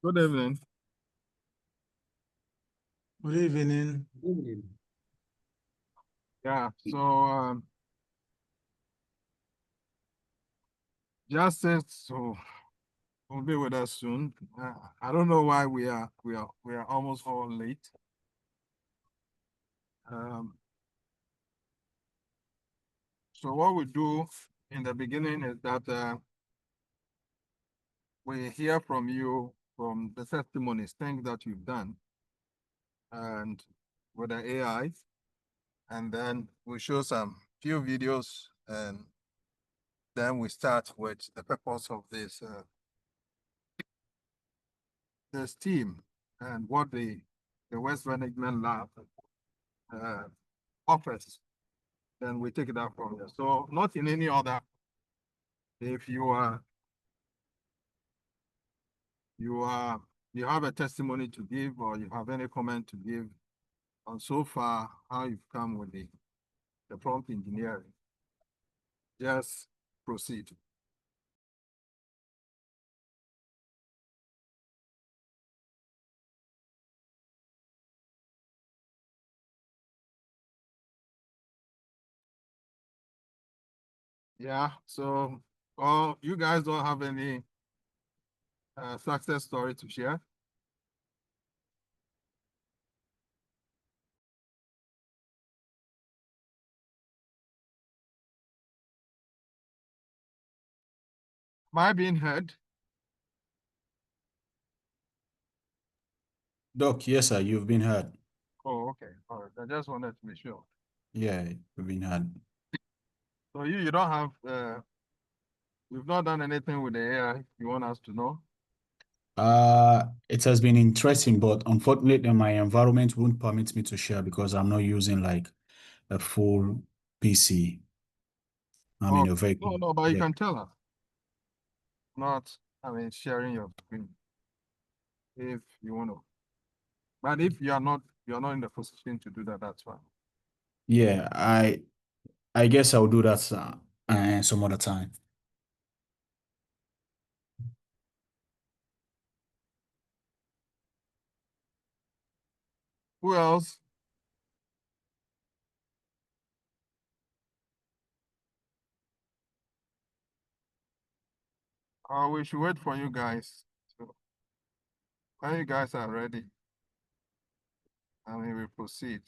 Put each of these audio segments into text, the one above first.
Good evening. Good evening. Yeah, so Justice will be with us soon. I don't know why we are almost all late. So what we do in the beginning is that we hear from you from the testimonies, things that you've done, and with the AI, and then we show some few videos, and then we start with the purpose of this team and what the West Management Lab offers. Then we take it up from there. So not in any order. If you have a testimony to give, or you have any comment to give on so far how you've come with the prompt engineering, just proceed. Yeah, so you guys don't have any success story to share? Am I being heard? Doc, yes, sir, you've been heard. Oh, okay. All right. I just wanted to be sure. Yeah, you've been heard. So you don't have you've not done anything with the AI you want us to know? It has been interesting, but unfortunately, my environment won't permit me to share because I'm not using like a full PC. I'm in a vehicle. No, but you Yeah. can tell us. Not, I mean, sharing your screen if you want to. But if you're not in the position to do that, that's fine. Yeah, I guess I'll do that some other time. Who else? We should wait for you guys. So when you guys are ready, and we will proceed.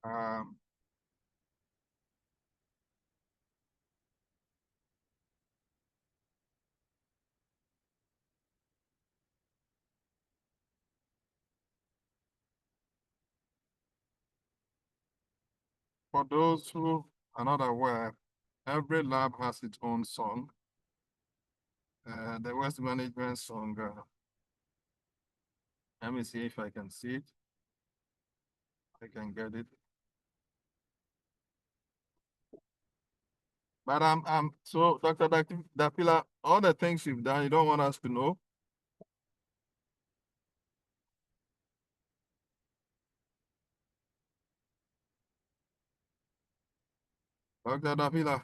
Um, for those who are not aware, every lab has its own song. The West Management song, let me see if I can see it. I can get it. But so Dr. Dapila, all the things you've done, you don't want us to know? Dr. Dapila?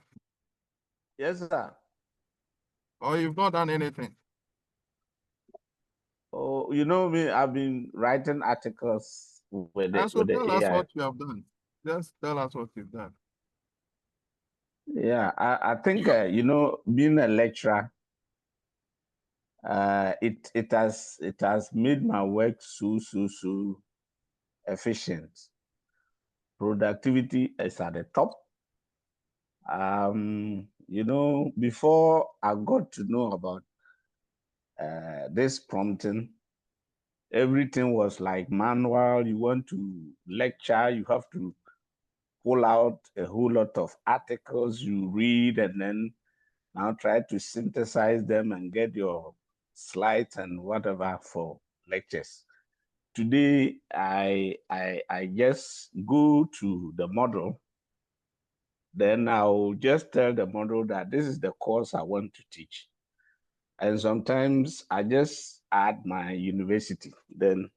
Yes, sir. Or you've not done anything? Oh, you know me, I've been writing articles with And so the tell us AI. what you have done. Just tell us what you've done. Yeah, I think you know, being a lecturer, it has made my work so efficient. Productivity is at the top. You know, before I got to know about this prompting, everything was like manual. You want to lecture, you have to pull out a whole lot of articles you read and then now try to synthesize them and get your slides and whatever for lectures. Today, I just go to the model, then I'll just tell the model that this is the course I want to teach. And sometimes I just add my university. Then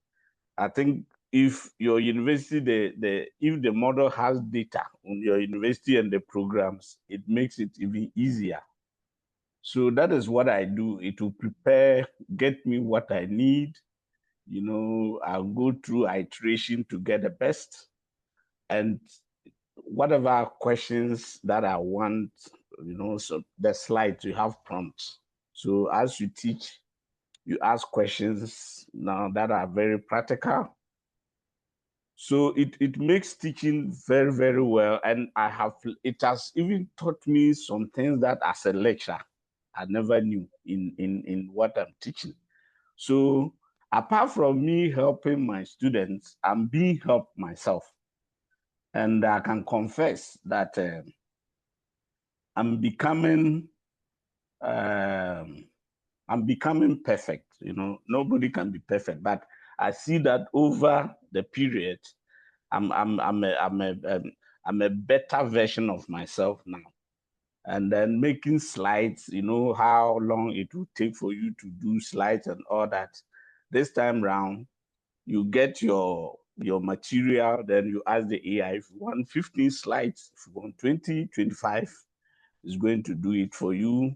I think if your university, if the model has data on your university and the programs, it makes it even easier. So that is what I do. It will prepare, get me what I need. You know, I'll go through iteration to get the best. And whatever questions that I want, you know, so the slides, you have prompts. So as you teach, you ask questions now that are very practical. So it makes teaching very, very well. And it has even taught me some things that as a lecturer, I never knew in what I'm teaching. So apart from me helping my students, I'm being helped myself. And I can confess that I'm becoming perfect. You know, nobody can be perfect, but I see that over the period, I'm a better version of myself now. And then making slides, you know, how long it will take for you to do slides and all that. This time round, you get your material, then you ask the AI if you want 15 slides, if you want 20, 25, it's going to do it for you.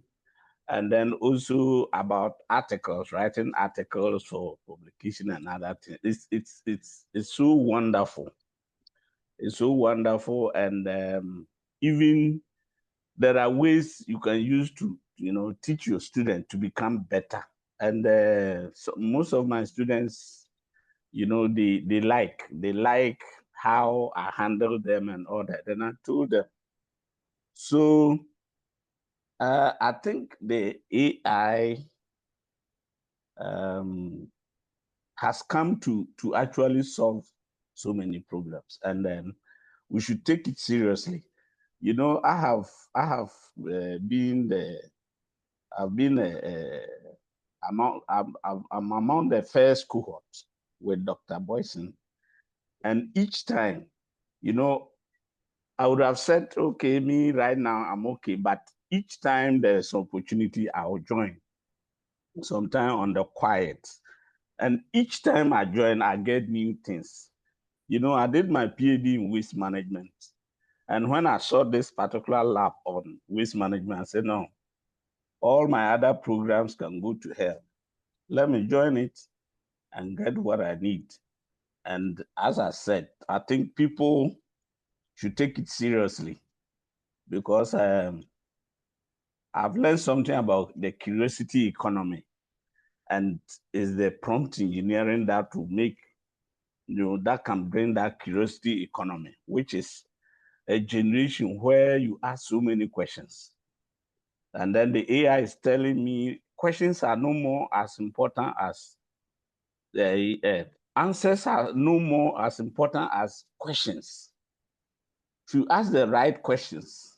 And then also about articles, writing articles for publication and other things. It's so wonderful. It's so wonderful. And even there are ways you can use to, you know, teach your student to become better. And so most of my students, you know, they like how I handle them and all that. And I told them. So I think the AI has come to actually solve so many problems, and then we should take it seriously. You know, I've been I'm among the first cohort with Dr. Boyson, and each time, you know, I would have said, okay, me right now I'm okay, but each time there's opportunity, I'll join. Sometime on the quiet, and each time I join, I get new things. You know, I did my PhD in waste management. And when I saw this particular lab on waste management, I said, no, all my other programs can go to hell. Let me join it and get what I need. And as I said, I think people should take it seriously because I've learned something about the curiosity economy, and is the prompt engineering that will make, you know, that can bring that curiosity economy, which is a generation where you ask so many questions. And then the AI is telling me questions are no more as important as the answers are no more as important as questions. If you ask the right questions,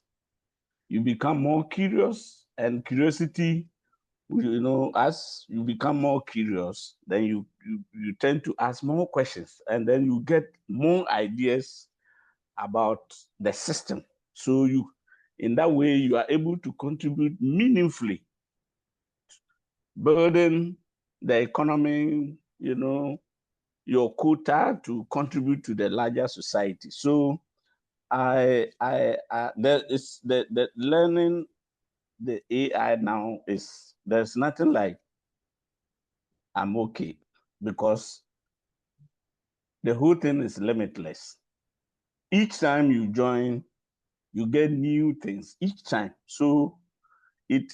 you become more curious, and curiosity, you know, as you become more curious, then you tend to ask more questions, and then you get more ideas about the system. So in that way, you are able to contribute meaningfully, building the economy, you know, your quota to contribute to the larger society. So there is the learning the AI now is, there's nothing like I'm okay, because the whole thing is limitless. Each time you join, you get new things each time. So it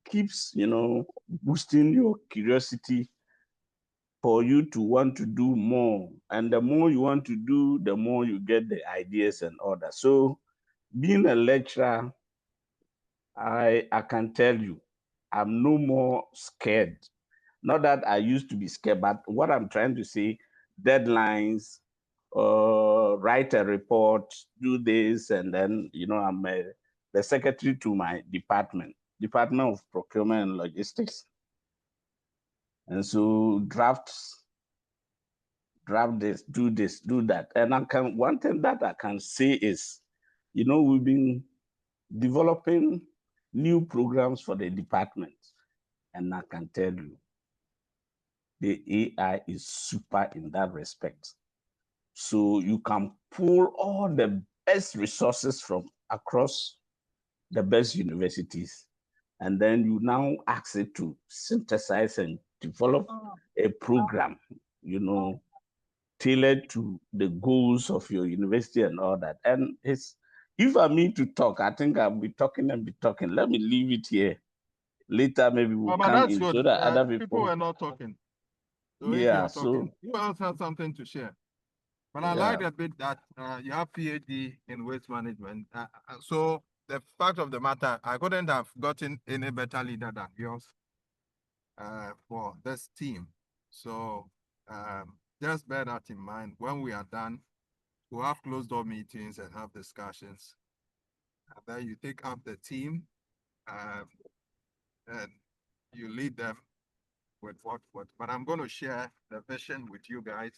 keeps, you know, boosting your curiosity for you to want to do more. And the more you want to do, the more you get the ideas and all that. So being a lecturer, I can tell you, I'm no more scared. Not that I used to be scared, but what I'm trying to say, deadlines, write a report, do this, and then, you know, I'm the secretary to my Department of Procurement and Logistics. And so draft this, do that. And one thing that I can say is, you know, we've been developing new programs for the department. And I can tell you, the AI is super in that respect. So you can pull all the best resources from across the best universities and then you now ask it to synthesize and develop a program, tailored to the goals of your university and all that. And if I mean to talk, I think I'll be talking and be talking. Let me leave it here. Later, maybe we'll But come that's in good. so that other People people. were not talking. So if Yeah, you're talking, you also have something to share. But I like a bit that you have PhD in waste management. So the fact of the matter, I couldn't have gotten any better leader than yours for this team. So just bear that in mind. When we are done, we'll have closed door meetings and have discussions. And then you take up the team and you lead them with what. But I'm going to share the vision with you guys.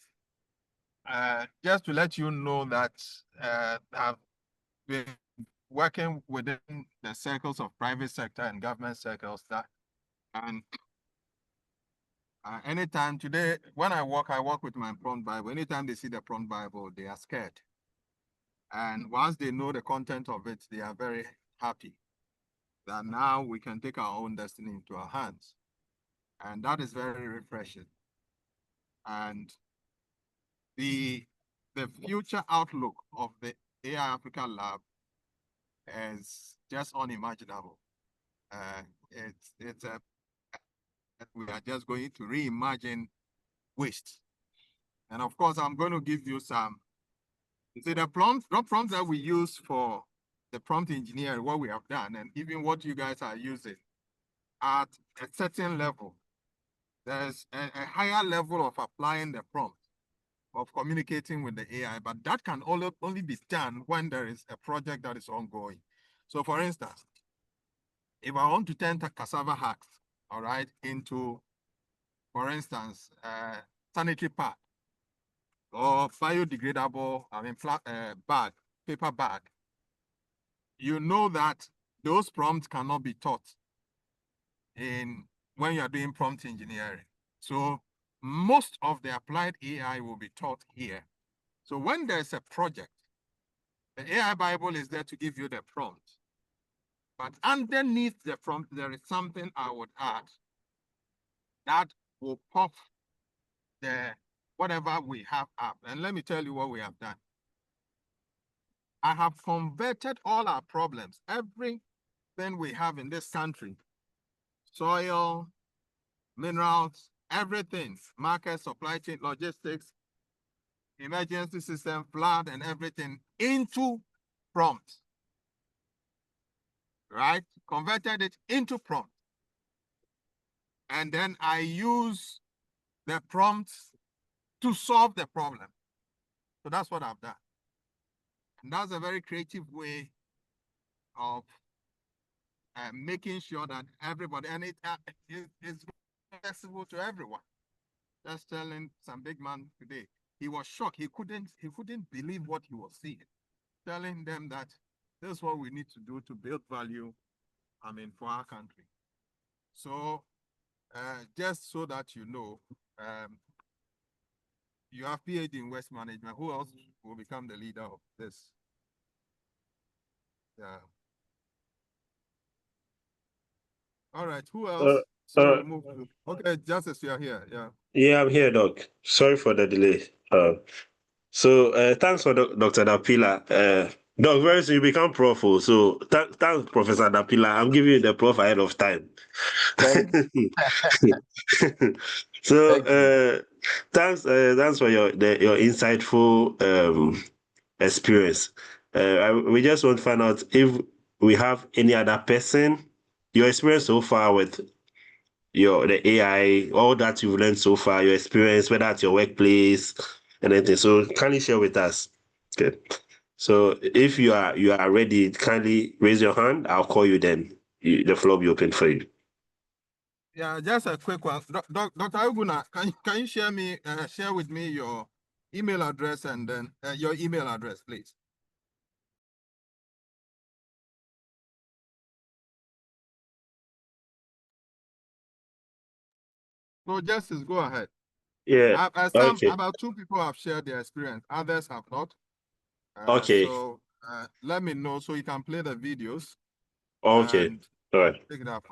Just to let you know that I've been working within the circles of private sector and government circles and anytime today, when I work with my prompt Bible. Anytime they see the prompt Bible, they are scared. And once they know the content of it, they are very happy that now we can take our own destiny into our hands. And that is very refreshing. And the future outlook of the AI Africa Lab is just unimaginable. We are just going to reimagine waste. And of course, I'm going to give you some. You see, the prompts that we use for the prompt engineering, what we have done, and even what you guys are using at a certain level, there's a higher level of applying the prompt, of communicating with the AI, but that can only be done when there is a project that is ongoing. So for instance, if I want to turn cassava husks, all right, into, for instance, sanitary pad or biodegradable, bag, paper bag, you know that those prompts cannot be taught when you are doing prompt engineering. So most of the applied AI will be taught here. So when there's a project, the AI Bible is there to give you the prompt. But underneath the prompt, there is something I would add that will pop whatever we have up. And let me tell you what we have done. I have converted all our problems, everything we have in this country, soil, minerals, everything, market, supply chain, logistics, emergency system, flood, and everything into prompts, right? Converted it into prompt. And then I use the prompts to solve the problem. So that's what I've done. And that's a very creative way of making sure that everybody, and it is accessible to everyone. Just telling some big man today, he was shocked. He couldn't believe what he was seeing. Telling them that this is what we need to do to build value, for our country. So just so that you know, you have PhD in waste management. Who else will become the leader of this? Yeah. All right. Who else? So we move to, okay, Justice, you're here. Yeah. Yeah, I'm here, Doc. Sorry for the delay. Thanks for Dr. Dapila. Doc, very soon you become prof. So thanks, Professor Dapila. I'm giving you the prof ahead of time. So thanks for your insightful experience. We just want to find out if we have any other person, your experience so far with the AI, all that you've learned so far, your experience, whether at your workplace and anything. So kindly share with us. Okay. So if you are ready, kindly raise your hand. I'll call you then. The floor will be open for you. Yeah, just a quick one. Dr. Aguna, can you share with me your email address and then your email address, please? So Justice, go ahead. Yeah. Okay. About 2 people have shared their experience. Others have not. Okay. So let me know so you can play the videos. Okay. And All right. Take it up.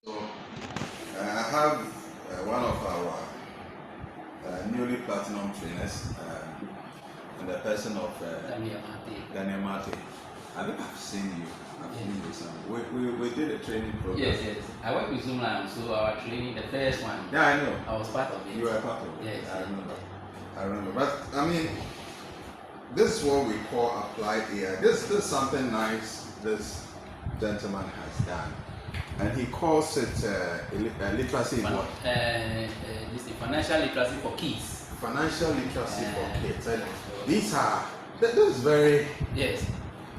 So, I have one of our newly platinum trainers, in the person of Daniel Mate. I think I've seen you. I've seen you somewhere. We did a training program. Yes, yes. I work with Zoomland, so our training, the first one. Yeah, I know. I was part of it. You were part of it. Yes. I remember. But I mean, this is what we call applied AI. This is something nice this gentleman has done. And he calls it literacy in what? This is financial literacy for kids. Financial literacy for kids. And this is very Yes.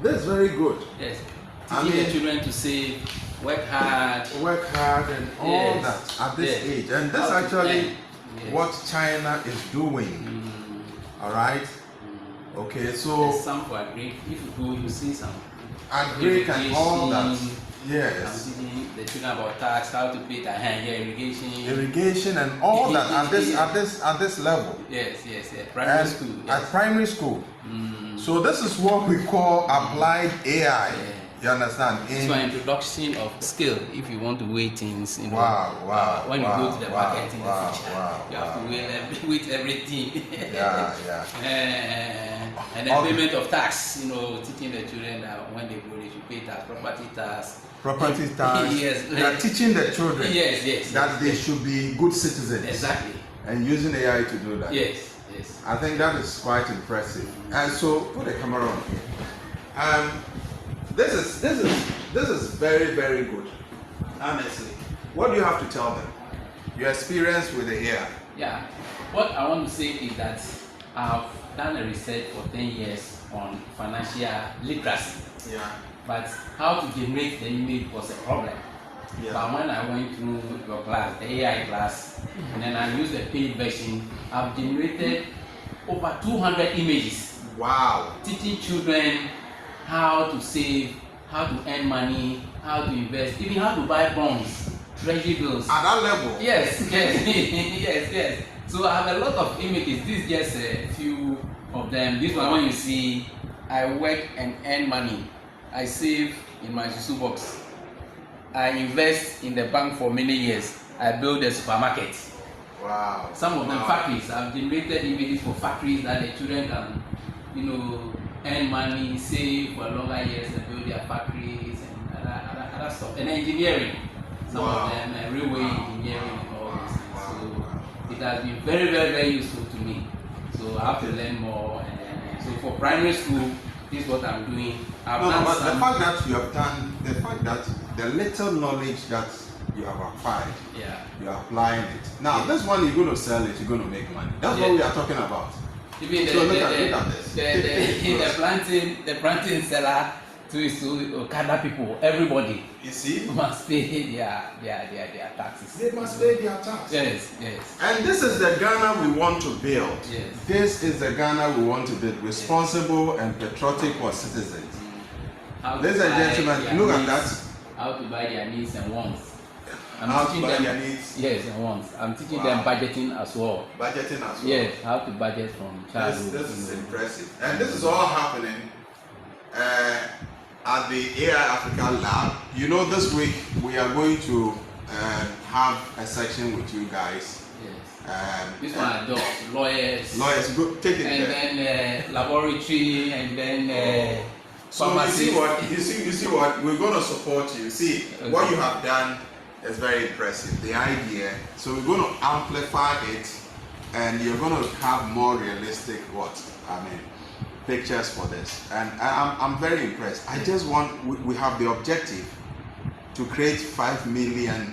This is very good. Yes. I Teaching mean, the children to save, work hard. Work hard and all Yes. that at this Yes. age. And this How to actually plan. Yes. what China is doing. All right. Okay, There's so some for agri. If you go, you see some. agri and all that. I'm Yes. teaching the children about tax, how to pay their hand, irrigation. Irrigation and all that at this level. Yes, yes, yes. Primary school. At Yes. primary school. So this is what we call applied AI. Yeah. You understand? It's for introduction of skill. If you want to weigh things, you know. Wow, when you go to the market in the future, you have to wow. weigh everything. Yeah, yeah. And the payment of tax, you know, teaching the children that when they go, they should pay tax, property tax. Property tax. Yes. They are teaching the children Yes. that they should be good citizens. Exactly. And using AI to do that. Yes. I think that is quite impressive. And so put the camera on here. This is very, very good. Honestly. What do you have to tell them? Your experience with the AI. Yeah. What I want to say is that I've done a research for 10 years on financial literacy. Yeah. But how to generate the image was a problem. Yeah. But when I went through your class, the AI class, and then I used the paid version, I've generated over 200 images. Wow. Teaching children how to save, how to earn money, how to invest, even how to buy bonds, treasury bills. At that level. Yes. yes. So I have a lot of images. This is just a few of them. This one, when you see, I work and earn money. I save in my Susu box. I invest in the bank for many years. I build a supermarket. Wow. Some of them factories. I've generated images for factories that the children can, you know, earn money, save for longer years and build their factories and other stuff. And engineering. Some of them railway engineering and all those things. So it has been very, very, very useful to me. So I have to learn more. And so for primary school, this is what I'm doing. I've done But some, the fact that you have done, the fact that the little knowledge that you have acquired, you're applying it. Now, this one you're going to sell it, you're going to make money. That's what we are talking about. Even So look at this. the planting seller to Okada people, everybody You see? must pay their taxes. They must pay their tax. Yes. And this is the Ghana we want to build. Yes. This is the Ghana we want to build. Responsible and patriotic for citizens. How to Ladies and buy gentlemen, their look at needs, that. How to buy their needs and wants. How to teaching buy them, their needs. Yes, and wants. I'm teaching Wow. them budgeting as well. Budgeting as well. Yes, how to budget from childhood. This is impressive. And this is all happening at the AI Africa Lab. You know, this week we are going to have a section with you guys. Yes. This one are dogs, lawyers. Lawyers, go take it And there. then laboratory, and then So you pharmacy. see what you see what we're going to support you. See what Okay. you have done is very impressive. The idea. So we're going to amplify it, and you're going to have more realistic pictures for this. And I'm very impressed. I just want we have the objective to create 5 million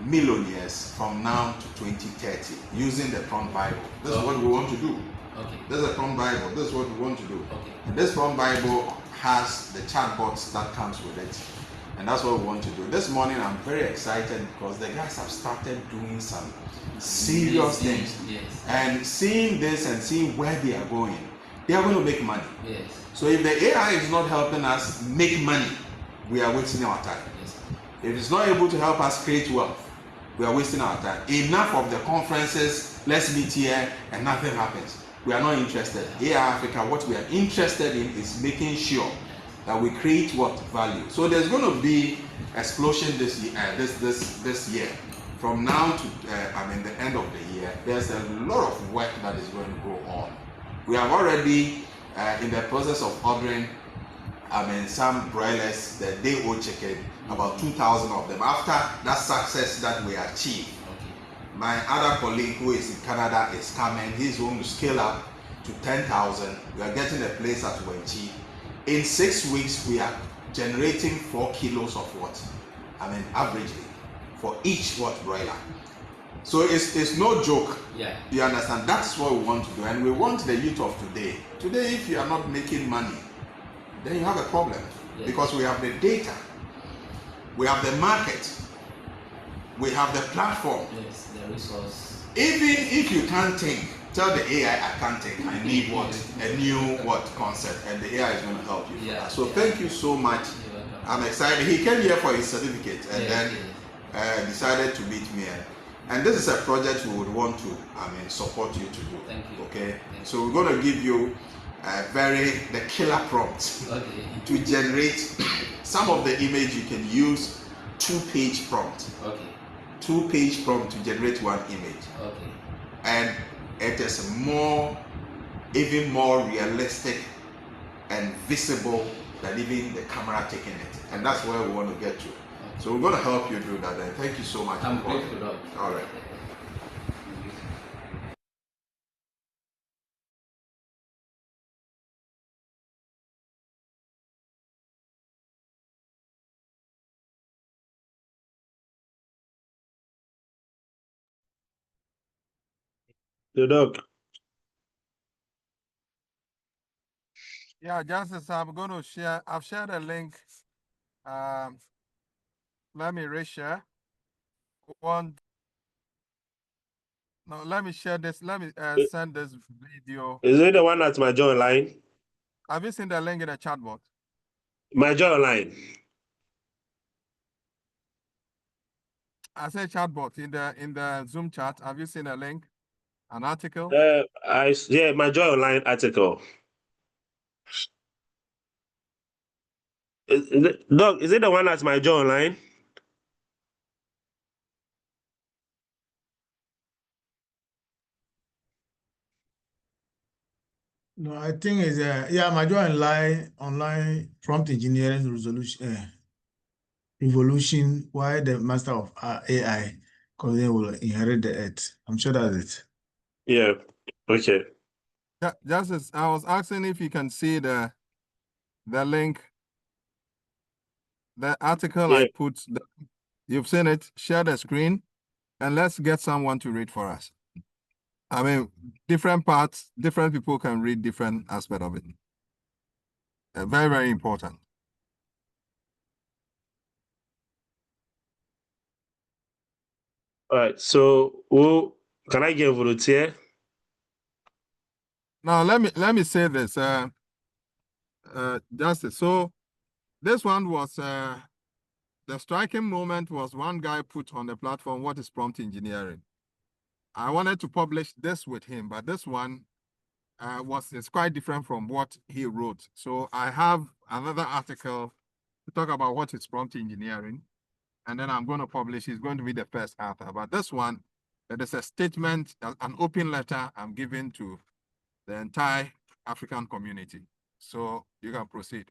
millionaires from now to 2030 using the Prompt Bible. This is what we want to do. Okay. This is a Prompt Bible. This is what we want to do. Okay. And this Prompt Bible has the chatbots that comes with it. And that's what we want to do. This morning I'm very excited because the guys have started doing some serious things. Yes. And seeing this and seeing where they are going to make money. Yes. So if the AI is not helping us make money, we are wasting our time. Yes, sir. If it's not able to help us create wealth, we are wasting our time. Enough of the conferences, let's meet here and nothing happens. We are not interested. AI Africa, what we are interested in is making sure that we create what value. So there's going to be explosion this year. This year. From now to the end of the year, there's a lot of work that is going to go on. We have already in the process of ordering some broilers, the day-old chicken, about 2,000 of them. After that success that we achieved, my other colleague who is in Canada is coming. He's going to scale up to 10,000. We are getting a place at Wenchi. In 6 weeks, we are generating 4 kilos of what? Averagely, for each broiler. So it's no joke. Yeah. You understand? That's what we want to do. And we want the youth of today. Today, if you are not making money, then you have a problem. Yeah. Because we have the data, we have the market, we have the platform. Yes, the resource. Even if you can't think, tell the AI I can't think. I need a new concept, and the AI is going to help you. Yeah. So thank you so much. You're welcome. I'm excited. He came here for his certificate and Yes, then yes. decided to meet me. And this is a project we would want to support you to do. Thank you. Okay. Thank So we're going to give you the killer prompt Okay. to generate some of the image. You can use 2-page prompt. Okay. 2-page prompt to generate one image. Okay. And it is even more realistic and visible than even the camera taking it. And that's where we want to get to. So we're going to help you do that. And thank you so much. I'm for calling. grateful, Doc. All right. The dog. Yeah, Justice, I'm going to share. I've shared a link. Let me reshare. No, let me share this. Let me send this video. Is it the one at my joy line? Have you seen the link in the chat box? My joy line. I say chat box in the Zoom chat. Have you seen a link? An article? My joy online article. Dog, is it the one at my joy online? No, I think it's major online prompt engineering revolution. Why the master of AI? Because they will inherit the earth. I'm sure that's it. Yeah. Okay. Yeah, Justice, I was asking if you can see the link, the article Yeah. I put. You've seen it. Share the screen, and let's get someone to read for us. Different parts, different people can read different aspect of it. Very, very important. All right. So, can I get a volunteer? Now let me say this, Justice. So this one was the striking moment was one guy put on the platform, what is prompt engineering? I wanted to publish this with him, but this one is quite different from what he wrote. So I have another article to talk about what is prompt engineering, and then I'm going to publish. It's going to be the first author. But this one, it is a statement, an open letter I'm giving to the entire African community. So you can proceed.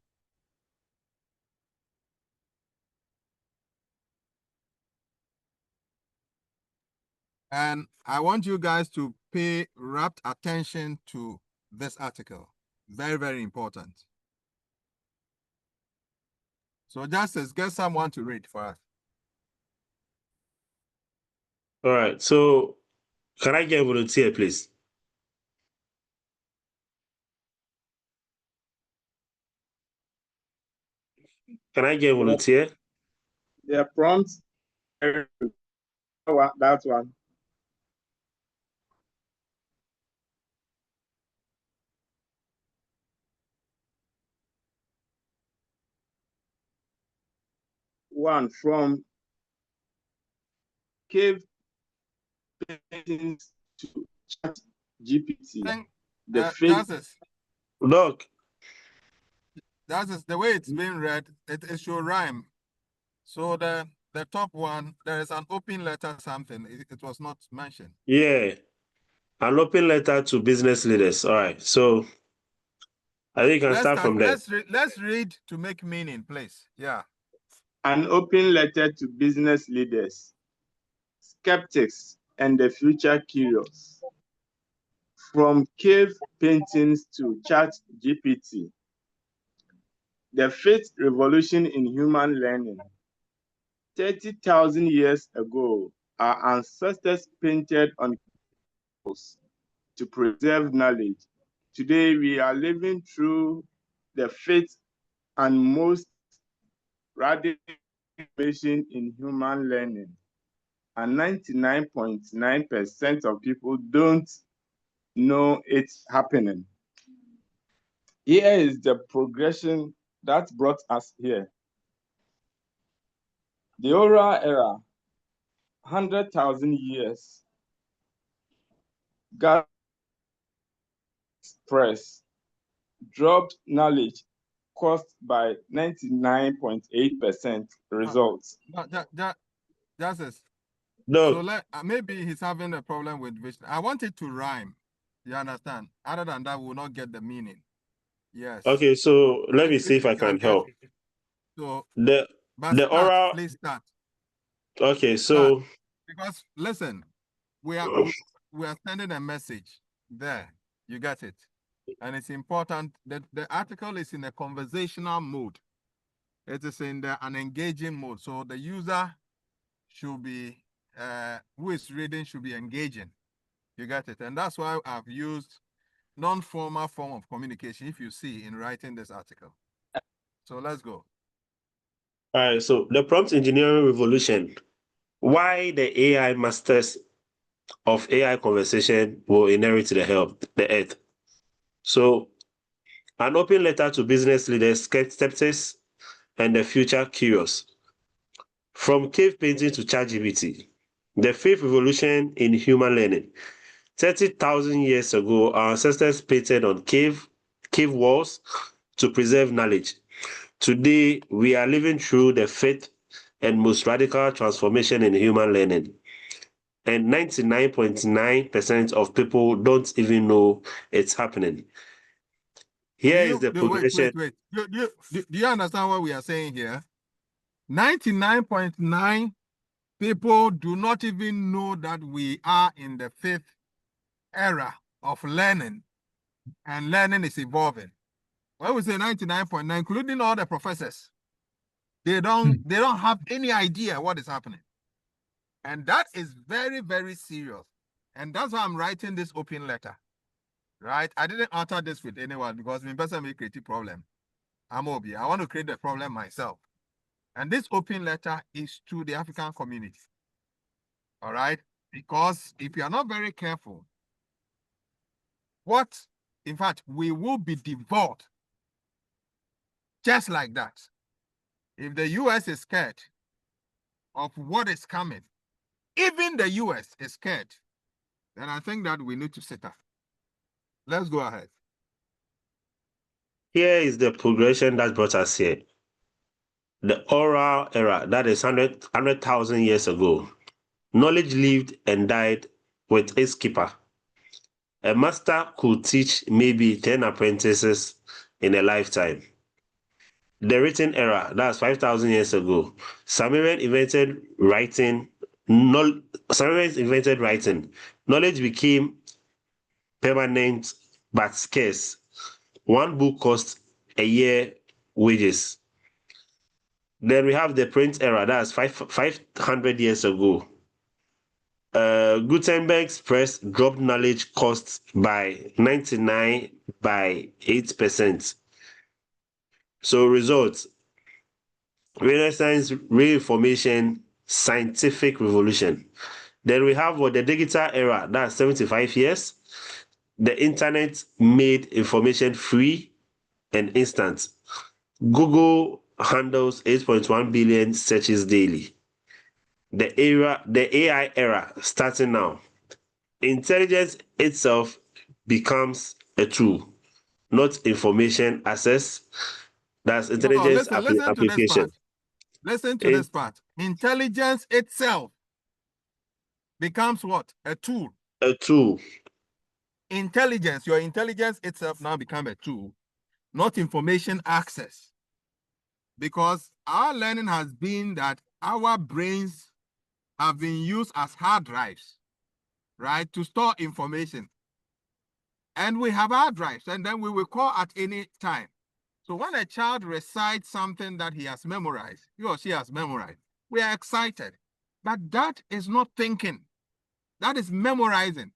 And I want you guys to pay rapt attention to this article. Very, very important. So Justice, get someone to read for us. All right. So, can I get a volunteer, please? Can I get a volunteer? The prompt, that one. one from cave paintings to chat GPT. Thank, The fate Doc, that's the way it's being read. It should rhyme. So the top one, there is an open letter something. It was not mentioned. yeah, an open letter to business leaders. All right, so I think you can start from there. Let's read to make meaning, please. Yeah. an open letter to business leaders, skeptics, and the future curious. From cave paintings to chat GPT. The fifth revolution in human learning. 30,000 years ago, our ancestors painted on walls to preserve knowledge. Today, we are living through the fifth and most radical innovation in human learning. And 99.9% of people don't know it's happening. Here is the progression that brought us here. The oral era, 100,000 years. God press, dropped knowledge caused by 99.8% results. Justice. No. So maybe he's having a problem with vision. I want it to rhyme. You understand? Other than that, we will not get the meaning. Yes. Okay, so let me see if I can help. So The oral. Please start. Okay, so because listen, we are sending a message there. You get it, and it's important that the article is in a conversational mode. It is in an engaging mode, so the user should be who is reading should be engaging. You get it, and that's why I've used non-formal form of communication. If you see in writing this article, so let's go. All right, so the prompt engineering revolution. Why the AI masters of AI conversation will inherit the earth. So, an open letter to business leaders, skeptics, and the future curious. From cave painting to ChatGPT, the fifth revolution in human learning. 30,000 years ago, our ancestors painted on cave walls to preserve knowledge. Today, we are living through the fifth and most radical transformation in human learning. And 99.9% of people don't even know it's happening. Here is the progression. Wait. Do you understand what we are saying here? 99.9 people do not even know that we are in the fifth era of learning, and learning is evolving. When we say 99.9, including all the professors, they don't have any idea what is happening. And that is very, very serious. And that's why I'm writing this open letter, right? I didn't utter this with anyone because my person may create a problem. I'm Obi. I want to create the problem myself. And this open letter is to the African community. All right? Because if you are not very careful, in fact, we will be devoured just like that. If the US is scared of what is coming, even the US is scared, then I think that we need to sit up. Let's go ahead. Here is the progression that brought us here. The oral era, that is 100,000 years ago. Knowledge lived and died with its keeper. A master could teach maybe 10 apprentices in a lifetime. The written era, that's 5,000 years ago. Sumerians invented writing. Knowledge became permanent but scarce. One book cost a year wages. Then we have the print era, that's 500 years ago. Gutenberg's press dropped knowledge costs by 8%. So results: Renaissance, Reformation, scientific revolution. Then we have the digital era, that's 75 years. The internet made information free and instant. Google handles 8.1 billion searches daily. The AI era starting now. Intelligence itself becomes a tool, not information access. That's No, intelligence listen to this application. part. Listen to this part. Intelligence itself becomes what? A tool. A tool. Intelligence, your intelligence itself now become a tool, not information access. Because our learning has been that our brains have been used as hard drives, right, to store information. And we have hard drives, and then we will call at any time. So when a child recites something that he has memorized, he or she has memorized, we are excited. But that is not thinking. That is memorizing.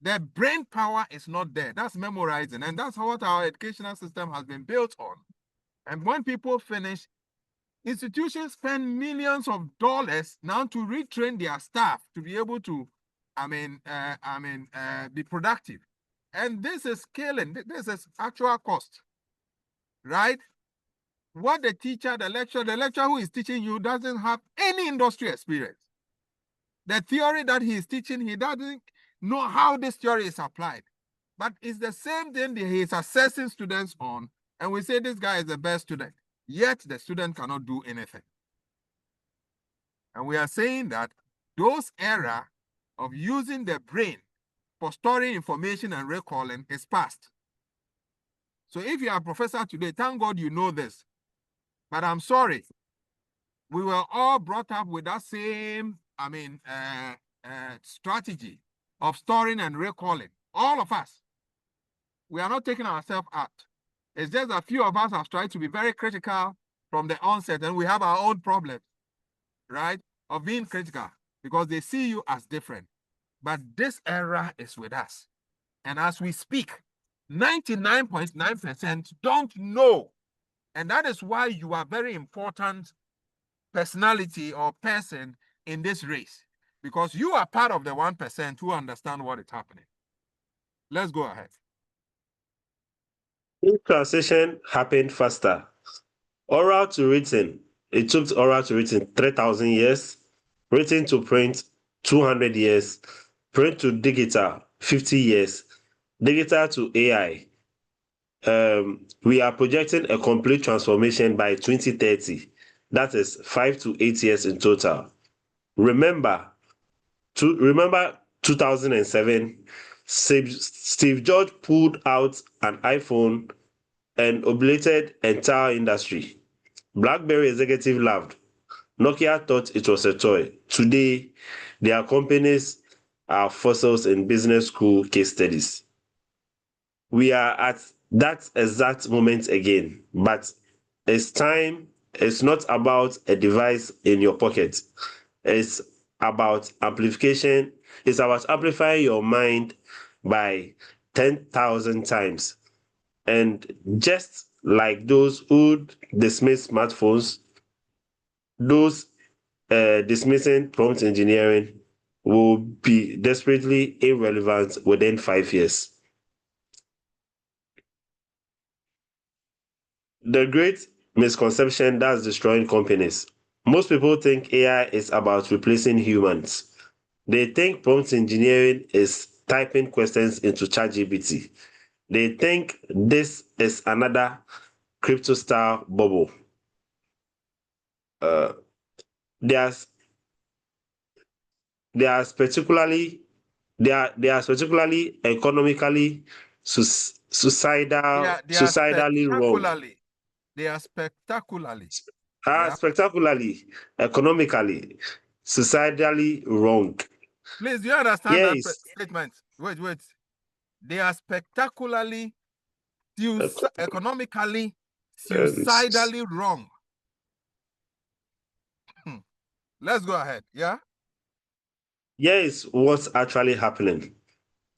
The brain power is not there. That's memorizing. And that's what our educational system has been built on. And when people finish, institutions spend millions of dollars now to retrain their staff to be able to, be productive. And this is scaling. This is actual cost, right? What the teacher, the lecturer who is teaching you doesn't have any industry experience. The theory that he is teaching, he doesn't know how this theory is applied. But it's the same thing that he is assessing students on, and we say this guy is the best student, yet the student cannot do anything. And we are saying that those era of using the brain for storing information and recalling is past. So if you are a professor today, thank God you know this. But I'm sorry, we were all brought up with that same, strategy of storing and recalling. All of us. We are not taking ourselves out. It's just a few of us have tried to be very critical from the onset, and we have our own problems, right, of being critical because they see you as different. But this era is with us. And as we speak, 99.9% don't know. And that is why you are very important personality or person in this race, because you are part of the 1% who understand what is happening. Let's go ahead. This transition happened faster. Oral to written, it took oral to written 3,000 years, written to print 200 years, print to digital 50 years, digital to AI. We are projecting a complete transformation by 2030. That is 5 to 8 years in total. Remember 2007, Steve Jobs pulled out an iPhone and obliterated entire industry. BlackBerry executive laughed. Nokia thought it was a toy. Today, their companies are fossils in business school case studies. We are at that exact moment again, but it's time. It's not about a device in your pocket. It's about amplification. It's about amplifying your mind by 10,000 times. And just like those who dismiss smartphones, those dismissing prompt engineering will be desperately irrelevant within 5 years. The great misconception that's destroying companies. Most people think AI is about replacing humans. They think prompt engineering is typing questions into ChatGPT. They think this is another crypto-style bubble. They are particularly economically suicidally wrong. They are spectacularly. Spectacularly, economically, suicidally wrong. Please, do you understand that statement? Wait. They are spectacularly, economically, suicidally wrong. Let's go ahead. Yeah? Here's what's actually happening.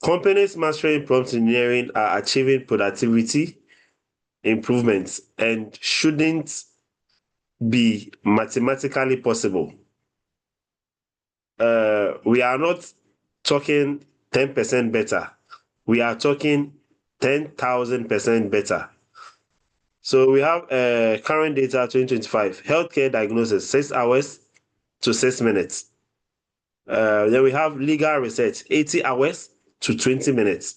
Companies mastering prompt engineering are achieving productivity improvements and shouldn't be mathematically possible. We are not talking 10% better. We are talking 10,000% better. So we have current data 2025, healthcare diagnosis, 6 hours to 6 minutes. Then we have legal research, 80 hours to 20 minutes.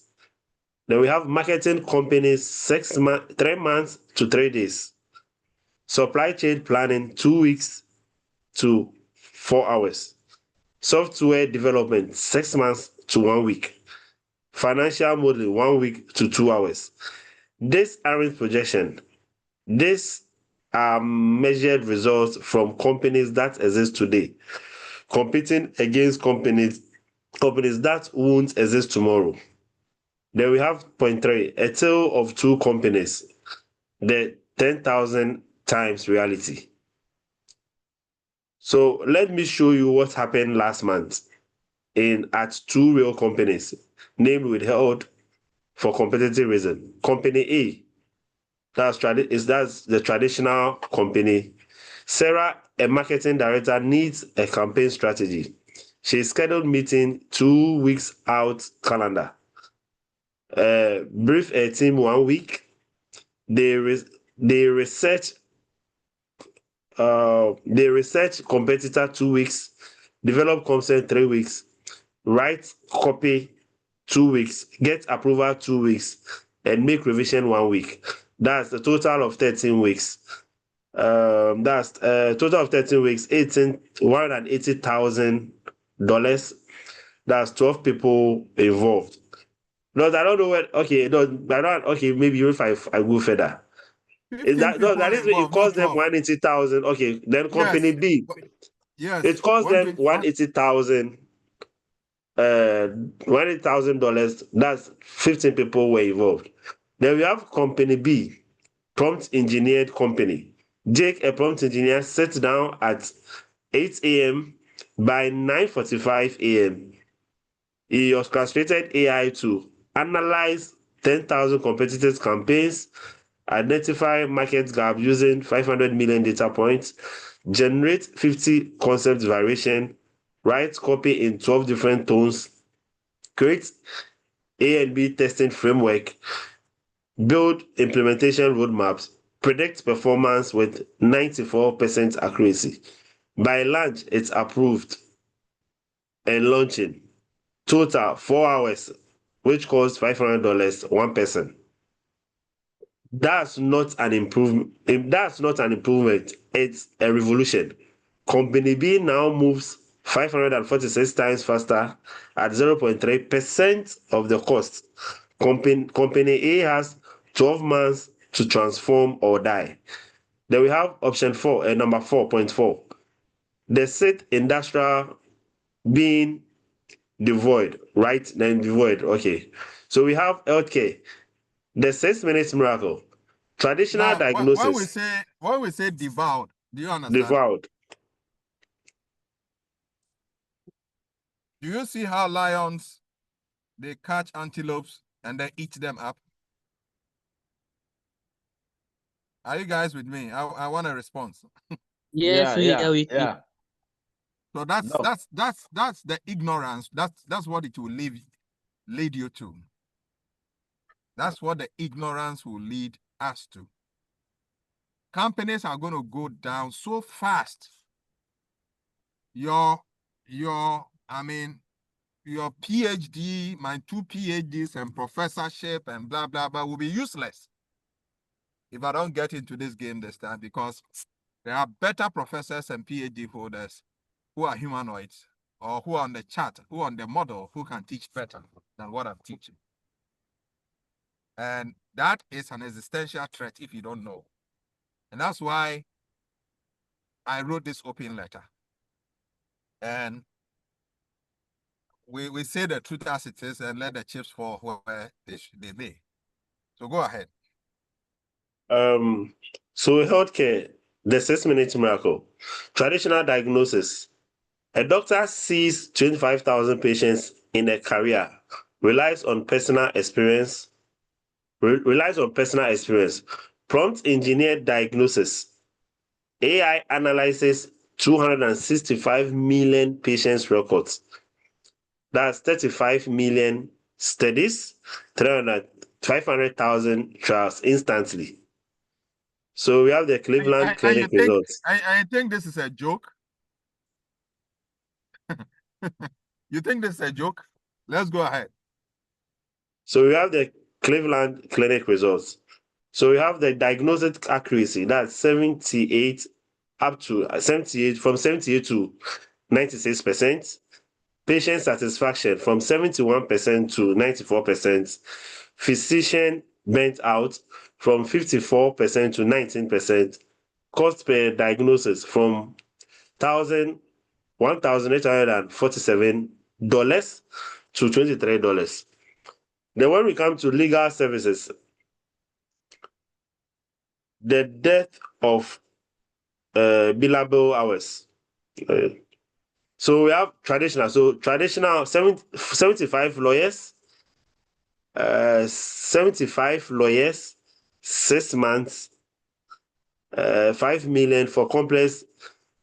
Then we have marketing companies, 3 months to 3 days. Supply chain planning, 2 weeks to 4 hours. Software development, 6 months to 1 week. Financial modeling, 1 week to 2 hours. This aren't projection. These are measured results from companies that exist today, competing against companies that won't exist tomorrow. Then we have point 3, a tale of two companies, the 10,000 times reality. So let me show you what happened last month at 2 real companies, named withheld for competitive reason. Company A, that's the traditional company. Sarah, a marketing director, needs a campaign strategy. She scheduled meeting 2 weeks out calendar. Brief a team 1 week. They research competitor 2 weeks. Develop concept 3 weeks. Write copy 2 weeks. Get approval 2 weeks, and make revision 1 week. That's the total of 13 weeks. That's total of 13 weeks, $180,000. That's 12 people involved. No, I don't know what. Okay, no, I don't. Okay, maybe if I go further, that is it cost them 180,000. Okay, then company B, Yes. it cost them 180,000. $180,000. That's 15 people were involved. Then we have company B, prompt engineered company. Jake, a prompt engineer, sits down at 8 a.m. By 9:45 a.m., he orchestrated AI to analyze 10,000 competitors' campaigns, identify market gap using 500 million data points, generate 50 concept variation, write copy in 12 different tones, create A and B testing framework, build implementation roadmaps, predict performance with 94% accuracy. By launch, it's approved and launching. Total 4 hours, which costs $500 one person. That's not an improvement. That's not an improvement. It's a revolution. Company B now moves 546 times faster at 0.3% of the cost. Company A has 12 months to transform or die. Then we have option 4, number 4.4. The said industrial being devoid, right? Then devoid. Okay. So we have healthcare. The 6 minutes miracle. Traditional Now, diagnosis. when we say devoured, do you understand? Devoured. Do you see how lions, they catch antelopes and they eat them up? Are you guys with me? I want a response. Yeah, Yes, we yeah, are with you. yeah. So that's No. that's the ignorance. That's what it will lead you to. That's what the ignorance will lead us to. Companies are going to go down so fast. Your PhD, my 2 PhDs and professorship and blah, blah, blah will be useless if I don't get into this game this time, because there are better professors and PhD holders who are humanoids or who are on the chart, who are on the model, who can teach better than what I'm teaching. And that is an existential threat if you don't know. And that's why I wrote this open letter. And we say the truth as it is and let the chips fall where they may. So go ahead. So healthcare, the 6 minutes miracle. Traditional diagnosis. A doctor sees 25,000 patients in a career, relies on personal experience. Prompt engineered diagnosis. AI analyzes 265 million patients' records. That's 35 million studies, 500,000 trials instantly. So we have the Cleveland Clinic results. I think this is a joke. You think this is a joke? Let's go ahead. So we have the Cleveland Clinic results. So we have the diagnosis accuracy, that's 78 up to 78, from 78 to 96%. Patient satisfaction from 71% to 94%. Physician burnt out from 54% to 19%. Cost per diagnosis from $1,847 to $23. Then when we come to legal services, the death of billable hours. So we have traditional. So traditional 75 lawyers, 75 lawyers, 6 months, 5 million for complex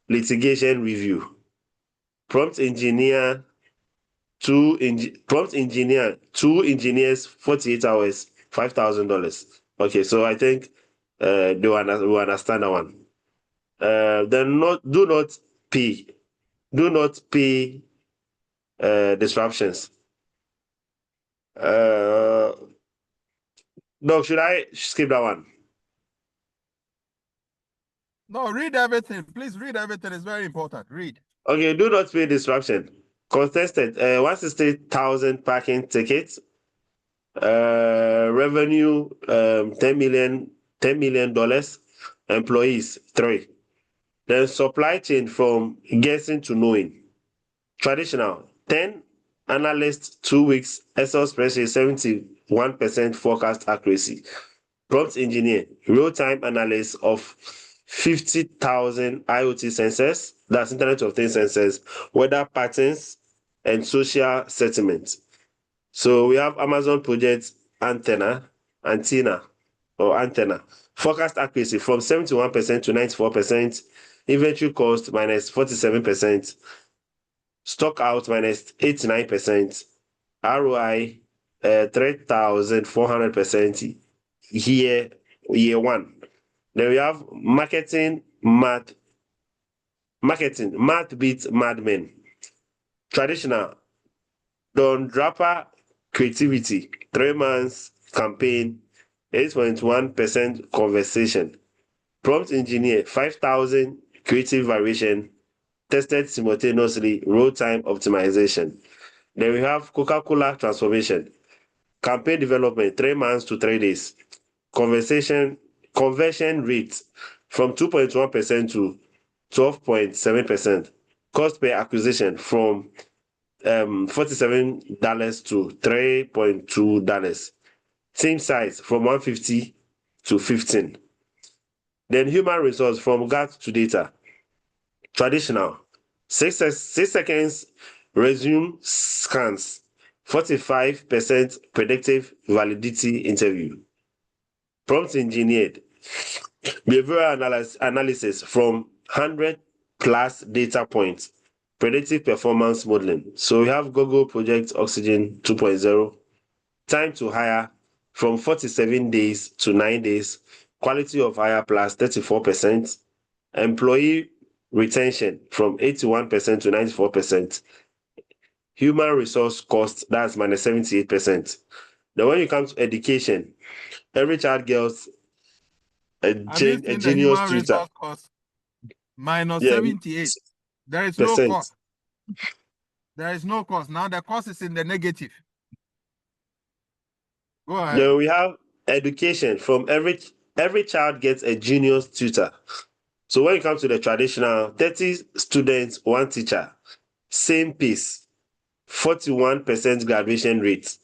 litigation review. Prompt engineer, two engineers, 48 hours, $5,000. Okay, so I think we understand that one. Then do not pay disruptions. No, should I skip that one? No, read everything. Please read everything. It's very important. Read. Okay, do not pay disruption. Contested 160,000 parking tickets. Revenue $10 million. Employees 3. Then supply chain from guessing to knowing. Traditional 10 analysts 2 weeks. Excel spreadsheet 71% forecast accuracy. Prompt engineer real-time analysis of 50,000 IoT sensors, that's Internet of Things sensors, weather patterns, and social settlement. So we have Amazon project antenna. Forecast accuracy from 71% to 94%. Inventory cost minus 47%. Stock out minus 89%. ROI 3,400% year 1. Then we have marketing math beats madmen. Traditional Don Draper creativity 3 months campaign 8.1% conversation. Prompt engineer 5,000 creative variation tested simultaneously real-time optimization. Then we have Coca-Cola transformation. Campaign development 3 months to 3 days. Conversion rate from 2.1% to 12.7%. Cost per acquisition from $47 to $3.2. Team size from 150 to 15. Then human resource from GAT to data. Traditional 6 seconds resume scans, 45% predictive validity interview. Prompt engineered behavioral analysis from 100 plus data points, predictive performance modeling. So we have Google Project Oxygen 2.0, time to hire from 47 days to 9 days, quality of hire plus 34%, employee retention from 81% to 94%, human resource cost, that's minus 78%. Then when you come to education, every child gets a genius tutor. Minus 78. There is no cost. There is no cost. Now the cost is in the negative. Go ahead. Then we have education from every child gets a genius tutor. So when it comes to the traditional 30 students, 1 teacher, same pace, 41% graduation rate.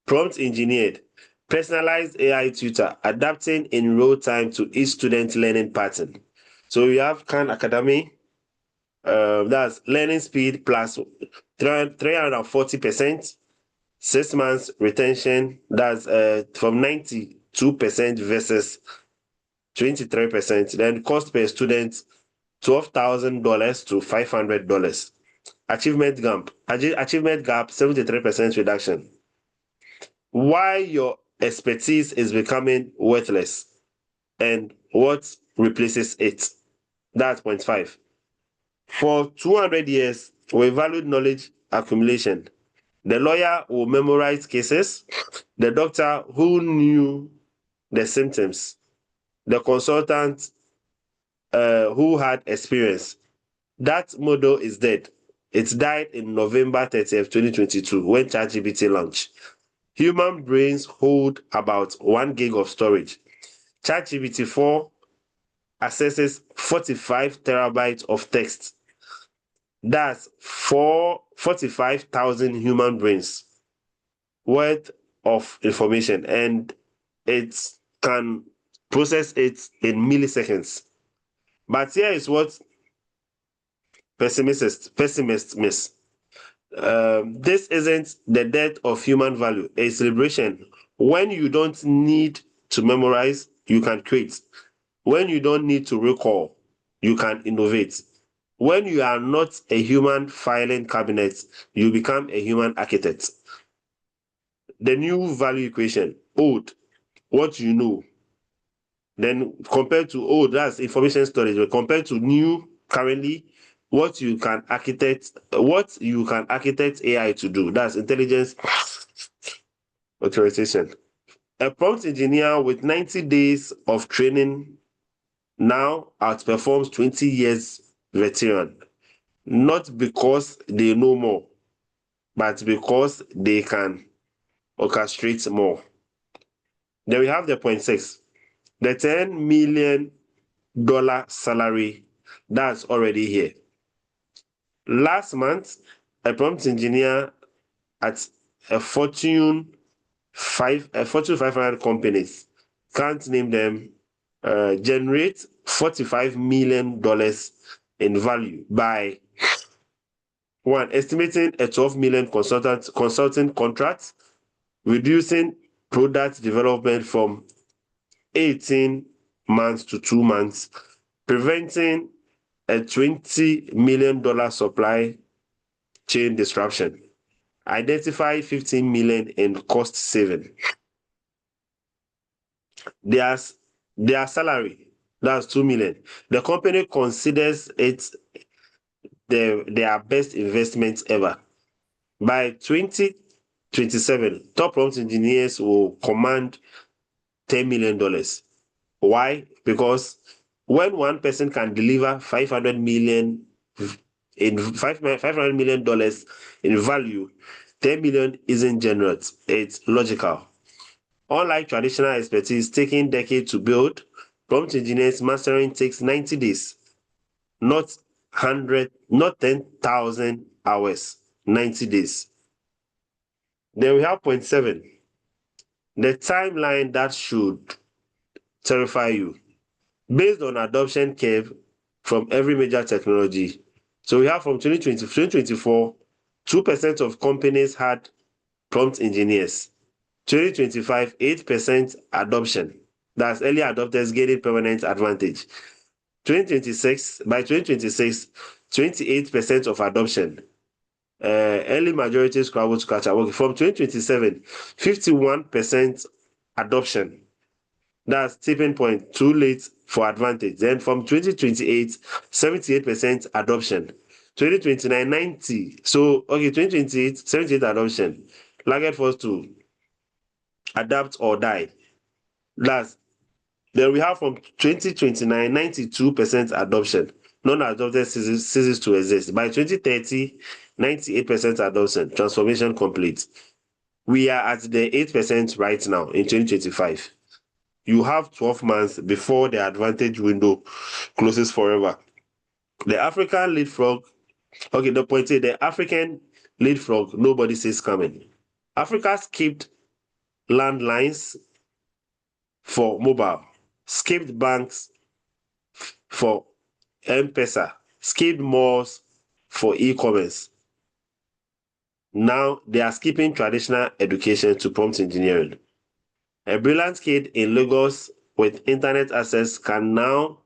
Prompt engineered, personalized AI tutor, adapting in real time to each student learning pattern. So we have Khan Academy, that's learning speed plus 340%, 6 months retention, that's from 92% versus 23%. Then cost per student, $12,000 to $500. Achievement gap, 73% reduction. Why your expertise is becoming worthless and what replaces it. That's point 5. For 200 years, we valued knowledge accumulation. The lawyer will memorize cases, the doctor who knew the symptoms, the consultant who had experience. That model is dead. It died in November 30th, 2022, when ChatGPT launched. Human brains hold about 1 gig of storage. ChatGPT 4 accesses 45 terabytes of text. That's 45,000 human brains worth of information, and it can process it in milliseconds. But here is what pessimists miss. This isn't the death of human value, it's liberation. When you don't need to memorize, you can create. When you don't need to recall, you can innovate. When you are not a human filing cabinet, you become a human architect. The new value equation: old, what you know. Then compared to old, that's information storage. But compared to new, currently, what you can architect AI to do. That's intelligence authorization. A prompt engineer with 90 days of training now outperforms 20 years veteran, not because they know more, but because they can orchestrate more. Then we have the point 6, the $10 million salary that's already here. Last month, a prompt engineer at a Fortune 500 companies, can't name them, generate $45 million in value by one, estimating a 12 million consulting contract, reducing product development from 18 months to 2 months, preventing a $20 million supply chain disruption, identify 15 million in cost saving. Their salary, that's 2 million. The company considers it their best investment ever. By 2027, top prompt engineers will command $10 million. Why? Because when one person can deliver $500 million in value, 10 million isn't generous, it's logical. Unlike traditional expertise taking decades to build, prompt engineers mastering takes 90 days, not 10,000 hours, 90 days. Then we have point 7, the timeline that should terrify you. Based on adoption curve from every major technology. So we have from 2020 to 2024, 2% of companies had prompt engineers. 2025, 8% adoption. That's early adopters gaining permanent advantage. 2026, by 2026, 28% of adoption. Early majority scramble to catch up. Okay, from 2027, 51% adoption. That's tipping point, too late for advantage. Then from 2028, 78% adoption. 2029, 90. So, okay, 2028, 78 adoption. Lagged forced to adapt or die. Last. Then we have from 2029, 92% adoption. Non-adopted ceases to exist. By 2030, 98% adoption. Transformation complete. We are at the 8% right now in 2025. You have 12 months before the advantage window closes forever. The African lead frog, okay, the point is the African lead frog, nobody sees coming. Africa skipped landlines for mobile, skipped banks for M-Pesa, skipped malls for e-commerce. Now they are skipping traditional education to prompt engineering. A brilliant kid in Lagos with internet access can now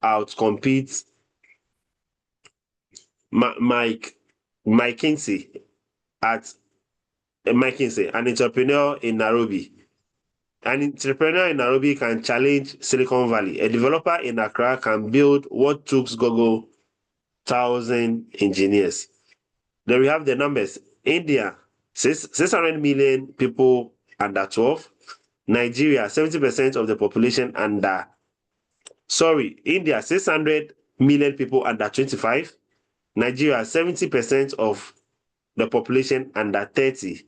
outcompete Mike Kinsey, an entrepreneur in Nairobi. An entrepreneur in Nairobi can challenge Silicon Valley. A developer in Accra can build what took Google 1,000 engineers. Then we have the numbers. India, 600 million people under 12. Nigeria, 70% of the population under. India, 600 million people under 25. Nigeria, 70% of the population under 30.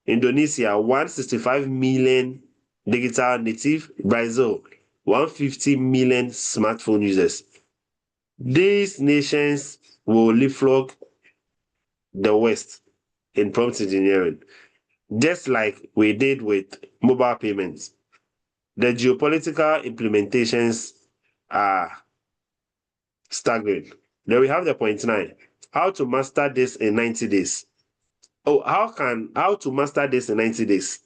Indonesia, 165 million digital native. Brazil, 150 million smartphone users. These nations will leapfrog the West in prompt engineering, just like we did with mobile payments. The geopolitical implementations are staggering. Then we have the point 9. How to master this in 90 days. How to master this in 90 days?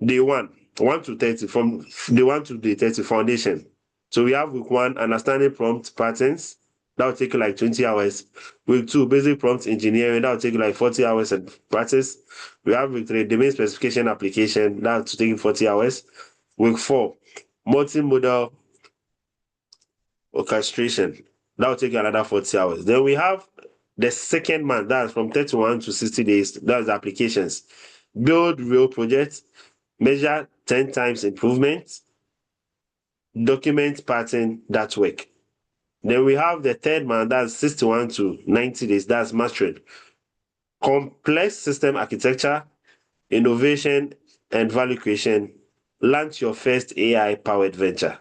Day 1 to 30, from day 1 to day 30, foundation. So we have week 1, understanding prompt patterns. That will take you like 20 hours. Week 2, basic prompt engineering. That will take you like 40 hours and practice. We have week 3, domain specification application. That will take you 40 hours. Week 4, multimodal orchestration. That will take you another 40 hours. Then we have the second month. That's from 31 to 60 days. That's applications. Build real projects. Measure 10 times improvement. Document pattern that work. Then we have the third month, that's 61 to 90 days, that's mastering. Complex system architecture, innovation, and value creation. Launch your first AI-powered venture.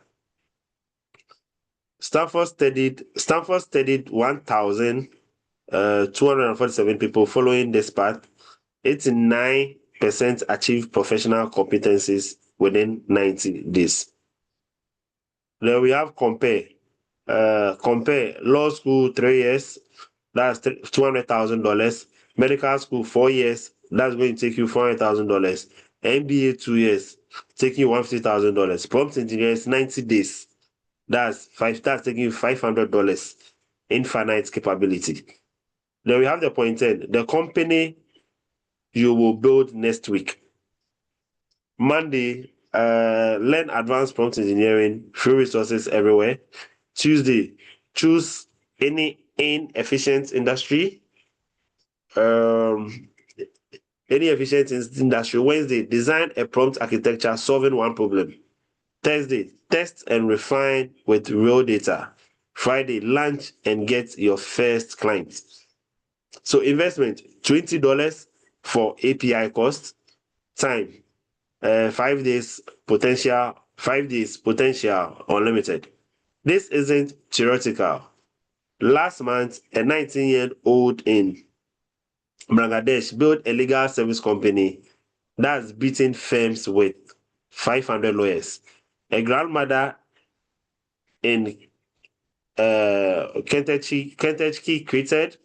Stanford studied 1,247 people following this path. 89% achieved professional competencies within 90 days. Then we have compare law school 3 years, that's $200,000. Medical school 4 years, that's going to take you $400,000. MBA 2 years, taking you $150,000. Prompt engineers 90 days, that's taking you $500. Infinite capability. Then we have the point 10, the company you will build next week. Monday, learn advanced prompt engineering, free resources everywhere. Tuesday, choose any inefficient industry. Wednesday, design a prompt architecture solving one problem. Thursday, test and refine with real data. Friday, launch and get your first client. So investment, $20 for API cost. Time, 5 days potential unlimited. This isn't theoretical. Last month, a 19-year-old in Bangladesh built a legal service company that's beating firms with 500 lawyers. A grandmother in Kentucky created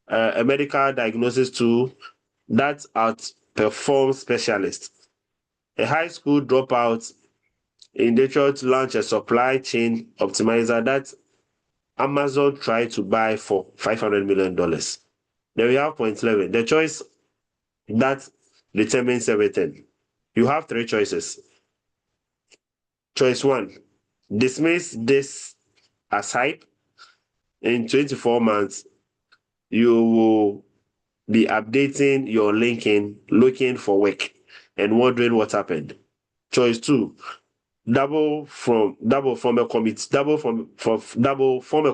a medical diagnosis tool that outperforms specialists. A high school dropout in Detroit launched a supply chain optimizer that Amazon tried to buy for $500 million. Then we have point 11, the choice that determines everything. You have 3 choices. Choice 1, dismiss this as hype. In 24 months, you will be updating your LinkedIn, looking for work, and wondering what happened. Choice 2, form a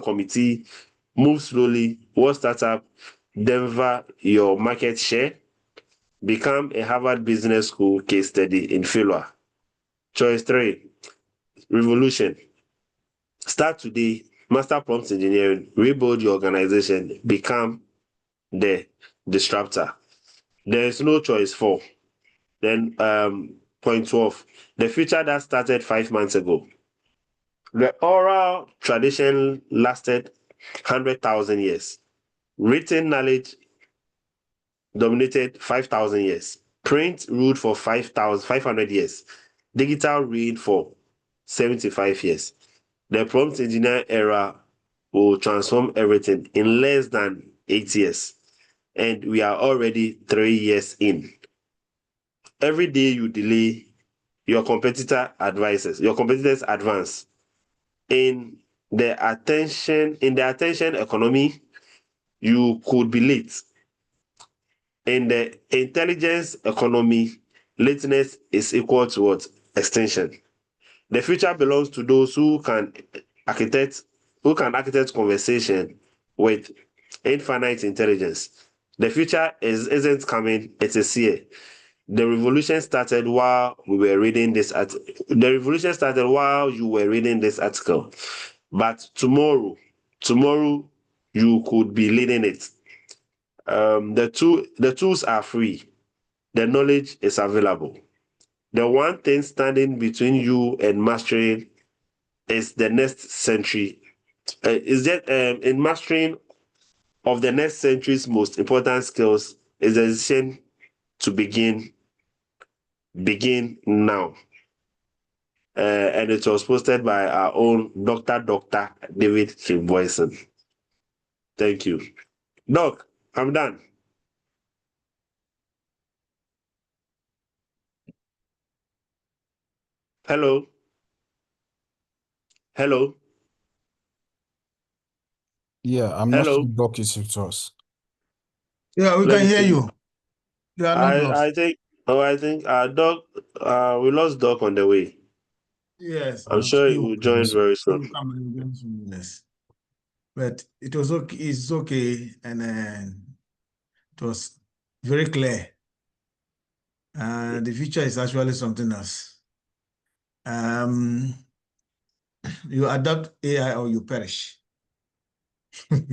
committee, move slowly, one startup, deliver your market share, become a Harvard Business School case study in failure. Choice 3, revolution. Start today, master prompt engineering, rebuild your organization, become the disruptor. There is no choice 4. Then point 12, the future that started 5 months ago. The oral tradition lasted 100,000 years. Written knowledge dominated 5,000 years. Print ruled for 500 years. Digital read for 75 years. The prompt engineer era will transform everything in less than 8 years. And we are already 3 years in. Every day you delay your competitors advance. In the attention economy, you could be late. In the intelligence economy, lateness is equal to what? Extension. The future belongs to those who can architect conversation with infinite intelligence. The future isn't coming, it is here. The revolution started while we were reading this The revolution started while you were reading this article. But tomorrow you could be leading it. The tools are free. The knowledge is available. The one thing standing between you and mastering is the next century. In mastering of the next century's most important skills is the decision to begin now. And it was posted by our own Dr. David Boyson. Thank you. Doc, I'm done. Hello. Yeah, I'm not sure Doc is with us. Yeah, we can hear you. You are not lost. I think Doc, we lost Doc on the way. Yes, I'm sure he will join very soon. Yes, but it was okay. It's okay, and it was very clear. The future is actually something else. You adapt AI or you perish. Let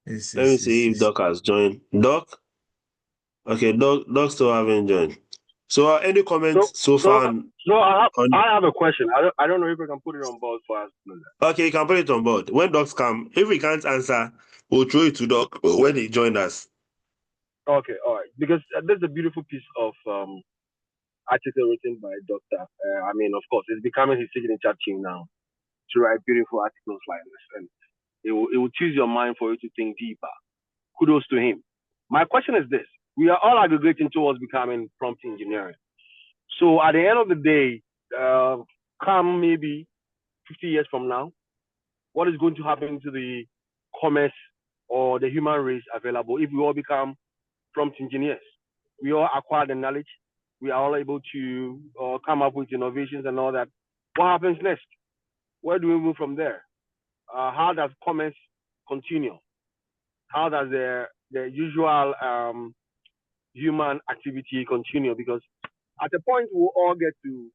me see if Doc has joined. Doc? Okay, Doc still haven't joined. So any comments so far? I have a question. I don't know if we can put it on board for us. Okay, you can put it on board. When Docs come, if we can't answer, we'll throw it to Doc when he joined us. Okay, all right. Because there's a beautiful piece of article written by Dr. Of course, it's becoming his signature thing now to write beautiful articles like this. And it will choose your mind for you to think deeper. Kudos to him. My question is this. We are all aggregating towards becoming prompt engineering. So at the end of the day, come maybe 50 years from now, what is going to happen to the commerce or the human race available if we all become prompt engineers? We all acquire the knowledge. We are all able to come up with innovations and all that. What happens next? Where do we move from there? How does commerce continue? How does the usual human activity continue? Because at the point we'll all get to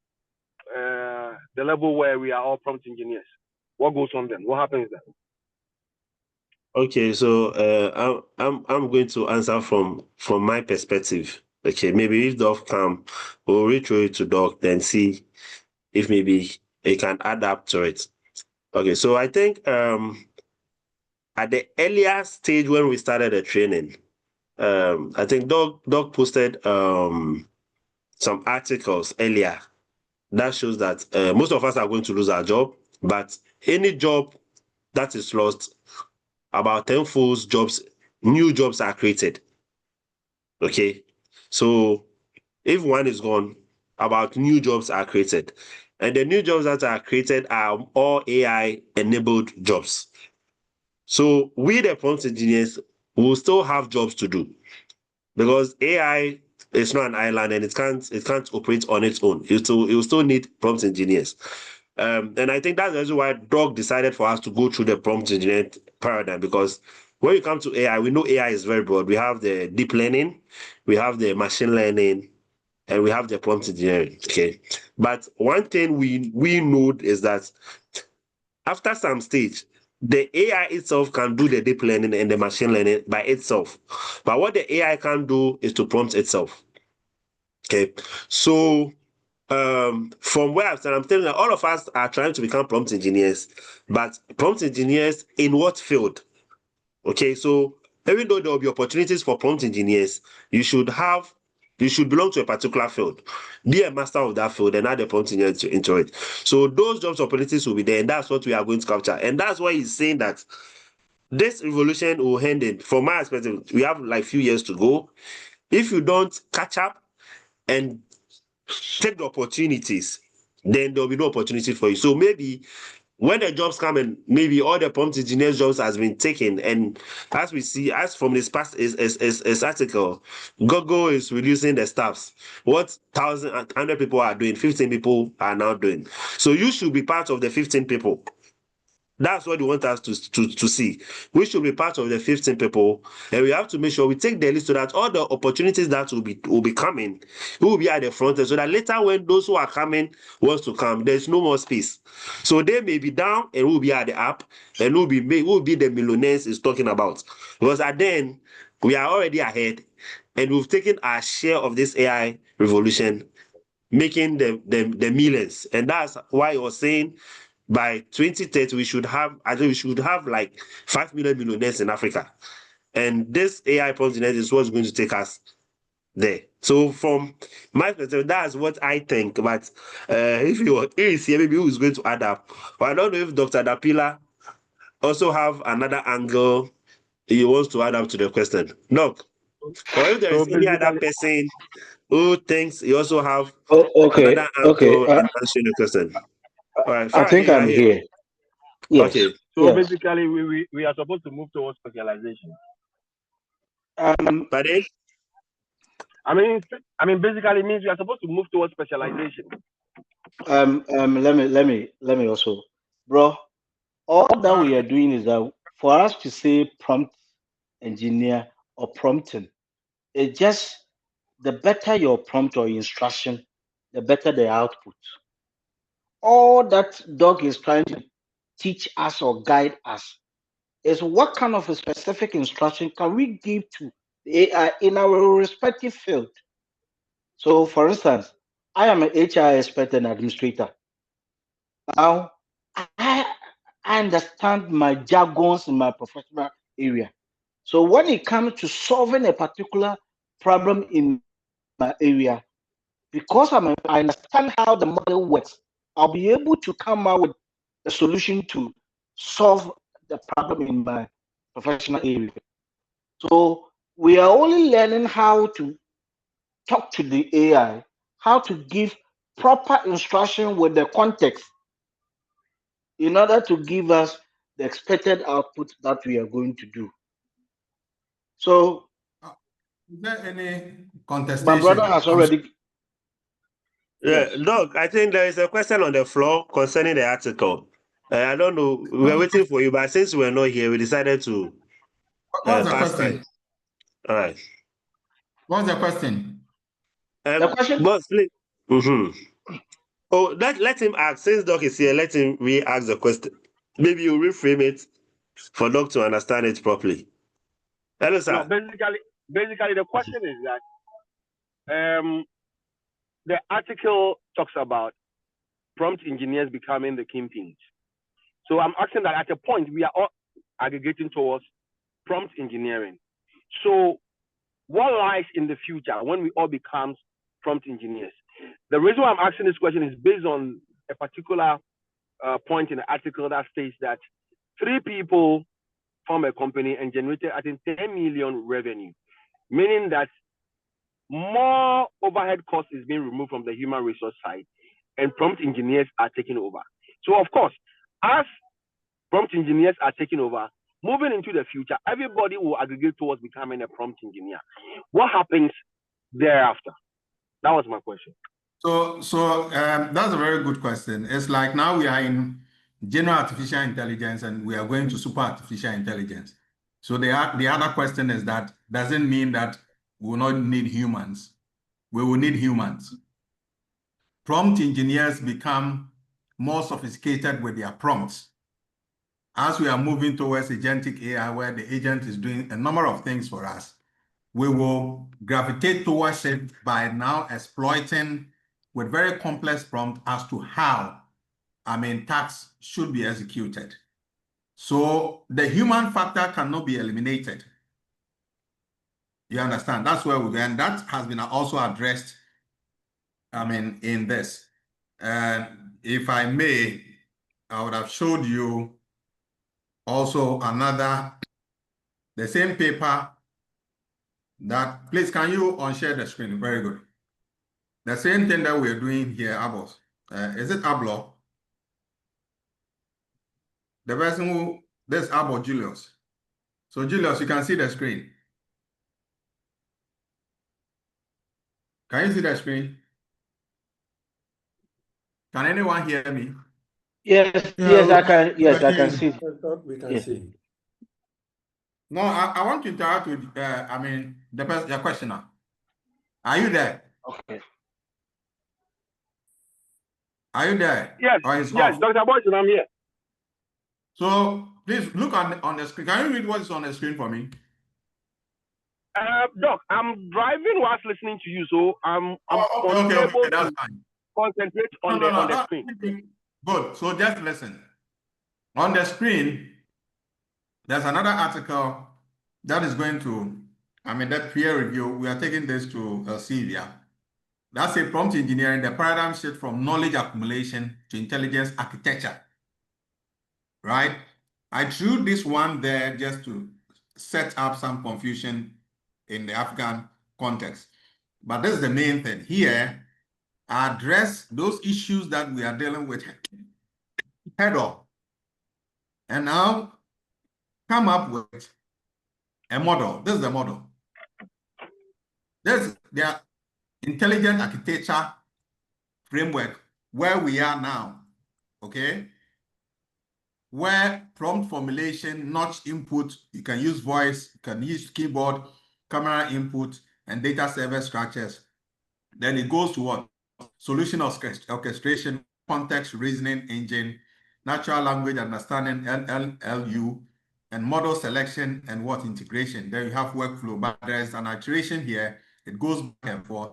the level where we are all prompt engineers. What goes on then? What happens then? Okay, so I'm going to answer from my perspective. Okay, maybe if Doc come, we'll retro it to Doc, then see if maybe he can adapt to it. Okay, so I think at the earlier stage when we started the training, I think Doc posted some articles earlier that shows that most of us are going to lose our job, but any job that is lost, about 10-fold new jobs are created. Okay, so if one is gone, about new jobs are created. And the new jobs that are created are all AI-enabled jobs. So we, the prompt engineers, will still have jobs to do because AI is not an island and it can't operate on its own. It will still need prompt engineers. And I think that's the reason why Doc decided for us to go through the prompt engineering paradigm, because when you come to AI, we know AI is very broad. We have the deep learning, we have the machine learning, and we have the prompt engineering. Okay, but one thing we know is that after some stage, the AI itself can do the deep learning and the machine learning by itself. But what the AI can do is to prompt itself. Okay, so from where I'm telling you, all of us are trying to become prompt engineers, but prompt engineers in what field? Okay, so even though there will be opportunities for prompt engineers, you should belong to a particular field, be a master of that field, and add a prompt engineer into it. So those jobs opportunities will be there, and that's what we are going to capture. And that's why he's saying that this revolution will end in, from my perspective, we have like few years to go. if you don't catch up and take the opportunities, then there'll be no opportunity for you. So maybe when the jobs come and maybe all the prompt engineers jobs has been taken, and as we see, as from this past is article, Google is reducing the staffs. What 1,100 people are doing, 15 people are now doing. So you should be part of the 15 people. That's what they want us to see. We should be part of the 15 people, and we have to make sure we take the list so that all the opportunities that will be coming, we will be at the front end, so that later when those who are coming wants to come, there's no more space. So they may be down and we'll be at the up, and we'll be the millionaires is talking about. Because at then we are already ahead, and we've taken our share of this AI revolution, making the millions. And that's why I was saying by 2030, we should have like 5 million millionaires in Africa. And this AI prompt engineering is what's going to take us there. So from my perspective, that's what I think. But if you is here, maybe who is going to add up? But I don't know if Dr. Dapila also have another angle he wants to add up to the question. Doc, or if there is any other person who thinks he also have another angle in answering the question. All right, I think I'm here. Yes. Okay. So basically, we are supposed to move towards specialization. Pardon? I mean, basically, it means we are supposed to move towards specialization. Let me also, bro. All that we are doing is that for us to say prompt engineer or prompting, it's just the better your prompt or instruction, the better the output. All that Doc is trying to teach us or guide us is what kind of a specific instruction can we give to the AI in our respective field. So, for instance, I am an HR expert and administrator. Now, I understand my jargons in my professional area. So when it comes to solving a particular problem in my area, because I understand how the model works, I'll be able to come out with a solution to solve the problem in my professional area. So we are only learning how to talk to the AI, how to give proper instruction with the context in order to give us the expected output that we are going to do. So, is there any contestation? My brother has already. Yeah, Doc, I think there is a question on the floor concerning the article. I don't know. We were waiting for you, but since we're not here, we decided to. What's the question? All right. What's the question? The question? Boss, please. Oh, let him ask. Since Doc is here, let him re-ask the question. Maybe you reframe it for Doc to understand it properly. Hello, sir. No, basically, the question is that the article talks about prompt engineers becoming the kingpins. So I'm asking that at a point we are all aggregating towards prompt engineering. So what lies in the future when we all become prompt engineers? The reason why I'm asking this question is based on a particular point in the article that states that 3 people form a company and generated, I think, 10 million revenue, meaning that more overhead cost is being removed from the human resource side and prompt engineers are taking over. So of course, as prompt engineers are taking over, moving into the future, everybody will aggregate towards becoming a prompt engineer. What happens thereafter? That was my question. So that's a very good question. It's like now we are in general artificial intelligence and we are going to super artificial intelligence. So the other question is that doesn't mean that we will not need humans. We will need humans. Prompt engineers become more sophisticated with their prompts. As we are moving towards agentic AI, where the agent is doing a number of things for us, we will gravitate towards it by now exploiting with very complex prompt as to how, tasks should be executed. So the human factor cannot be eliminated. You understand? That's where we go. And that has been also addressed, in this. If I may, I would have showed you also the same paper that, please, can you unshare the screen? Very good. The same thing that we're doing here, Abos. Is it Ablo? The person who, this Abo Julius. So Julius, you can see the screen. Can you see the screen? Can anyone hear me? Yes, yes, I can. Yes, I can see. We can Yes. see. No, I want to interact with, the person, your questioner. Are you there? Okay. Are you there? Yes, Or is yes, off? Dr. Boyson, I'm here. So please look on the screen. Can you read what is on the screen for me? Doc, I'm driving whilst listening to you, so I'm Okay, unable that's to fine. concentrate on the screen. Good. So just listen. On the screen, there's another article that is going to, that peer review. We are taking this to Sylvia. That's a prompt engineering, the paradigm shift from knowledge accumulation to intelligence architecture. Right? I threw this one there just to set up some confusion in the African context. But this is the main thing. Here, I address those issues that we are dealing with head on. And now come up with a model. This is the model. This is the intelligent architecture framework where we are now. Okay? Where prompt formulation, notch input, you can use voice, you can use keyboard, camera input, and data server structures. Then it goes to what? Solution orchestration, context reasoning engine, natural language understanding, NLU, and model selection and what integration. Then you have workflow, but there's an iteration here. It goes back and forth.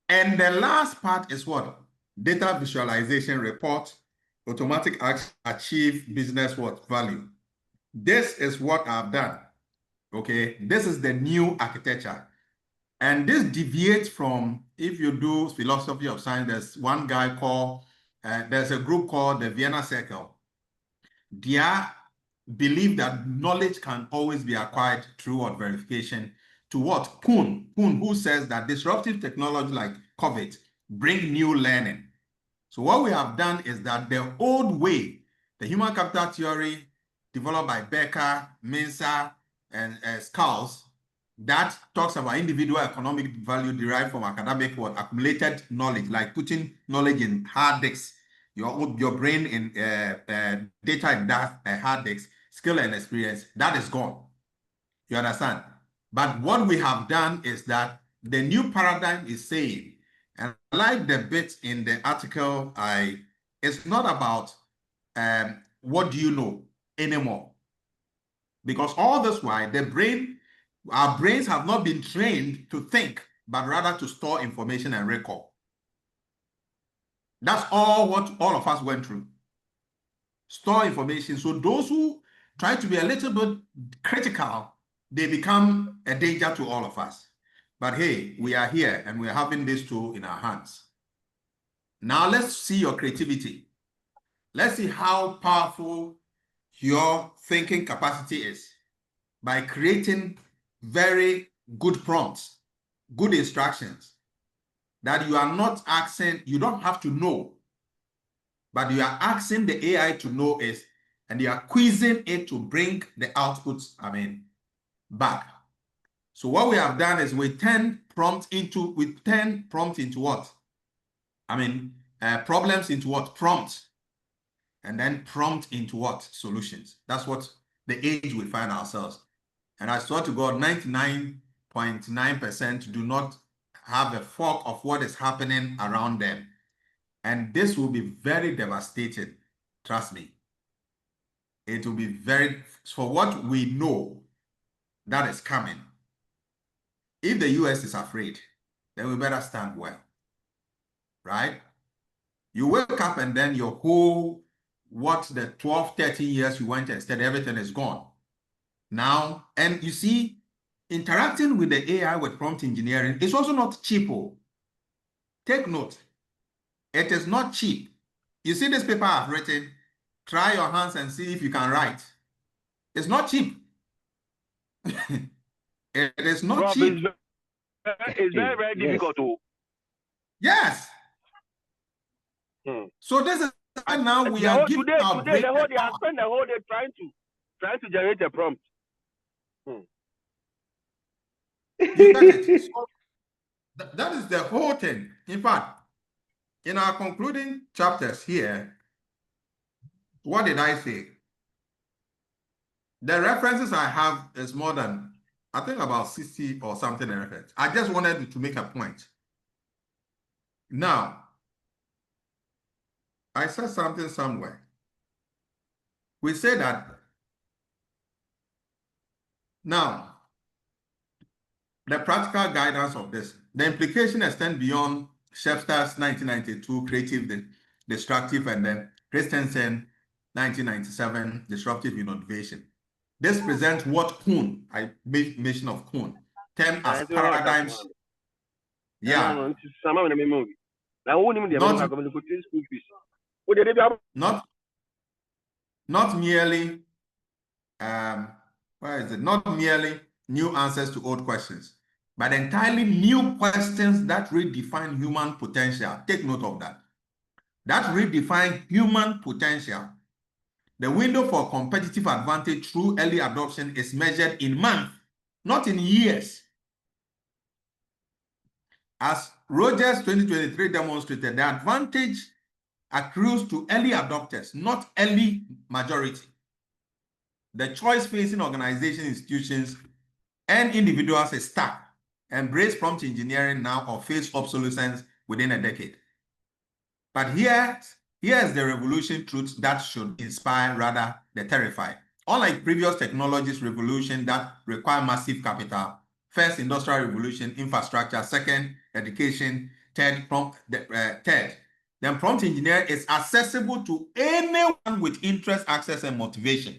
And the last part is what? Data visualization report, automatic achieve business what? Value. This is what I've done. Okay, this is the new architecture. And this deviates from, if you do philosophy of science, there's one guy called, there's a group called the Vienna Circle. They believe that knowledge can always be acquired through what? Verification. To what? Kuhn, who says that disruptive technology like COVID bring new learning. So what we have done is that the old way, the human capital theory developed by Becker, Mensah, and Skulls, that talks about individual economic value derived from academic what? Accumulated knowledge, like putting knowledge in hard disks, your brain in data in that hard disks, skill and experience, that is gone. You understand? But what we have done is that the new paradigm is saying, and I like the bit in the article, it's not about what do you know anymore. Because all this while, our brains have not been trained to think, but rather to store information and recall. That's all what all of us went through. Store information. So those who try to be a little bit critical, they become a danger to all of us. But hey, we are here and we're having this tool in our hands. Now let's see your creativity. Let's see how powerful your thinking capacity is by creating very good prompts, good instructions that you are not asking, you don't have to know, but you are asking the AI to know is, and you are quizzing it to bring the outputs, back. So what we have done is we turn prompt into what? Problems into what? Prompts. And then prompt into what? Solutions. That's what the age we find ourselves. And I swear to God, 99.9% do not have a fork of what is happening around them. And this will be very devastating. Trust me. It will be for what we know that is coming. If the US is afraid, then we better stand well. Right? You wake up and then your whole, the 12, 13 years you went and studied, everything is gone. Now, and you see, interacting with the AI with prompt engineering is also not cheap. Take note, it is not cheap. You see this paper I've written, try your hands and see if you can write. It's not cheap. It is not Prof, cheap. it's very, very Yes. difficult to. Yes. Hmm. So this is why now we The are whole, giving today, our today, brain the whole the day, I power. spent the whole day trying to generate a prompt. You get it? So that is the whole thing. In fact, in our concluding chapters here, what did I say? The references I have is more than, I think, about 60 or something references. I just wanted to make a point. Now, I said something somewhere. We say that now, the practical guidance of this, the implication extend beyond Shepster's 1992 creative, destructive, and then Christensen 1997 disruptive innovation. This presents what Kuhn, I made mention of Kuhn, termed as paradigms. Yeah. Not merely where is it? Not merely new answers to old questions, but entirely new questions that redefine human potential. Take note of that. That redefine human potential. The window for competitive advantage through early adoption is measured in months, not in years. As Rogers 2023 demonstrated, the advantage accrues to early adopters, not early majority. The choice facing organizations, institutions, and individuals is stuck. Embrace prompt engineering now or face obsolescence within a decade. But here's the revolution truth that should inspire rather than terrify. Unlike previous technologies revolution that require massive capital, first industrial revolution, infrastructure, second education, third prompt engineering is accessible to anyone with interest, access, and motivation.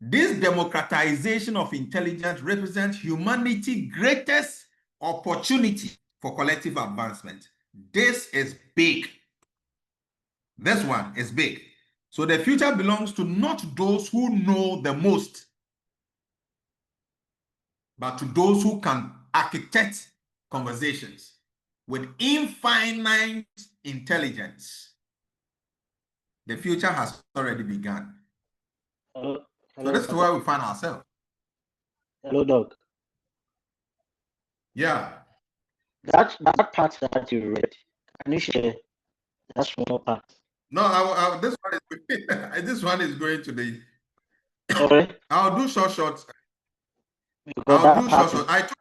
This democratization of intelligence represents humanity's greatest opportunity for collective advancement. This is big. This one is big. So the future belongs to not those who know the most, but to those who can architect conversations with infinite intelligence. The future has already begun. Hello, So this is where we find ourselves. hello, Doc. Yeah. That part that you read, can you share that small part? No, this one is this one is going to the. Sorry? I'll do short. Because I'll do short. I took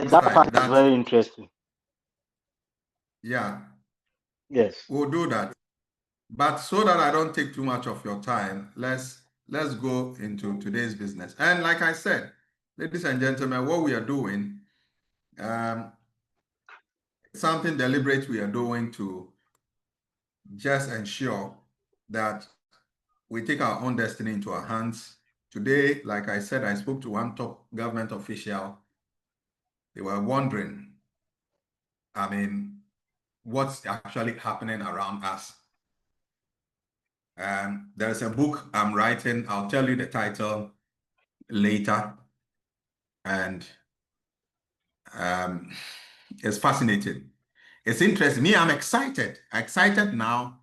that part is very interesting. Yeah. Yes. We'll do that. But so that I don't take too much of your time, let's go into today's business. And like I said, ladies and gentlemen, what we are doing, something deliberate we are doing to just ensure that we take our own destiny into our hands. Today, like I said, I spoke to one top government official. They were wondering, I mean, what's actually happening around us. There's a book I'm writing. I'll tell you the title later. And it's fascinating. It's interesting. Me, I'm excited. Excited now.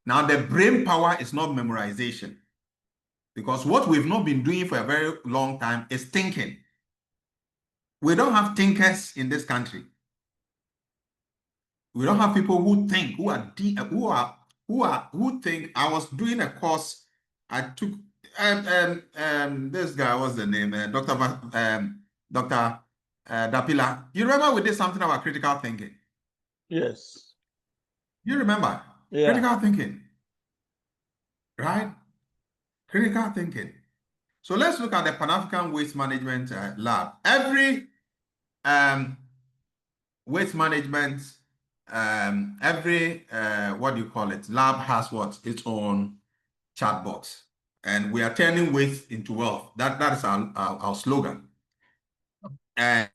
Now the brain power is not memorization. Because what we've not been doing for a very long time is thinking. We don't have thinkers in this country. We don't have people who think, who think. I was doing a course. I took this guy, what's the name? Dr. Dapila. You remember we did something about critical thinking? Yes. You remember? Yeah. Critical thinking. Right? Critical thinking. So let's look at the Pan-African Waste Management Lab. Every waste management, what do you call it? Lab has what? Its own chat box. And we are turning waste into wealth. That is our slogan. And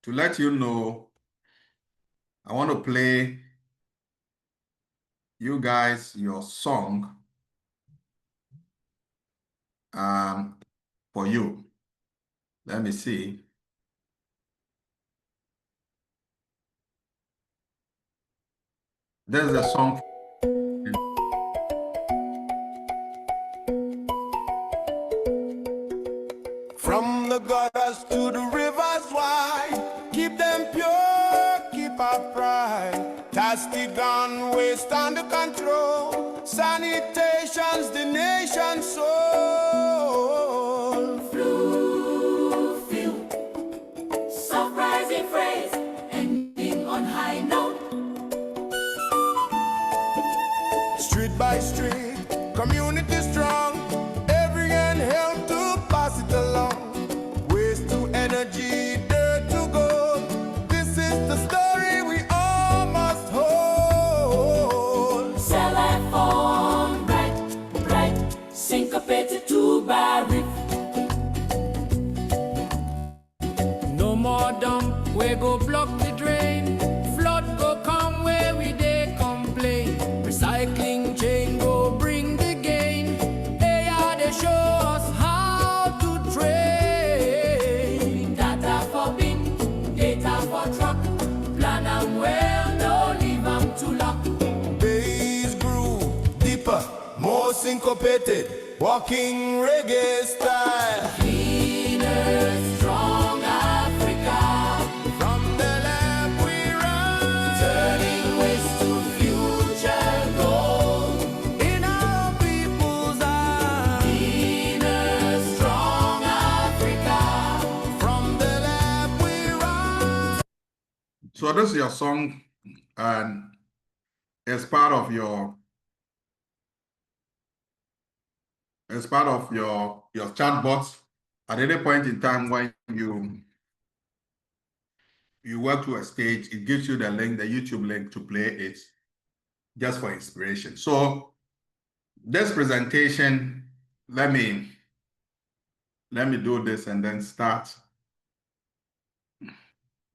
to let you know, I want to play you guys your song for you. Let me see. There's a song. From the gutters to the rivers wide, keep them pure, keep our pride. Plastic gun waste under control. Sanitation's the nation's soul. Flu, feel, soft rising phrase, ending on high note. Street by street, community strong. Every hand help to pass it along. Waste to energy, dirt to gold. This is the story we all must hold. Cell life on bright, bright, syncopated to barrier. No more dump, we go block the drain. Flood go come where we dey complain. Recycling chain go bring the gain. AI they show us how to train. Data for bin, data for truck. Plan them well, no leave them to luck. Bass groove deeper, more syncopated. Walking reggae style. Cleaner, strong Africa. From the lab we rise. Turning waste to future gold. In our people's eyes. Cleaner, strong Africa. From the lab we rise. So this is your song, and it's part of your chatbot. At any point in time when you work to a stage, it gives you the link, the YouTube link to play it, just for inspiration. So this presentation, let me do this and then start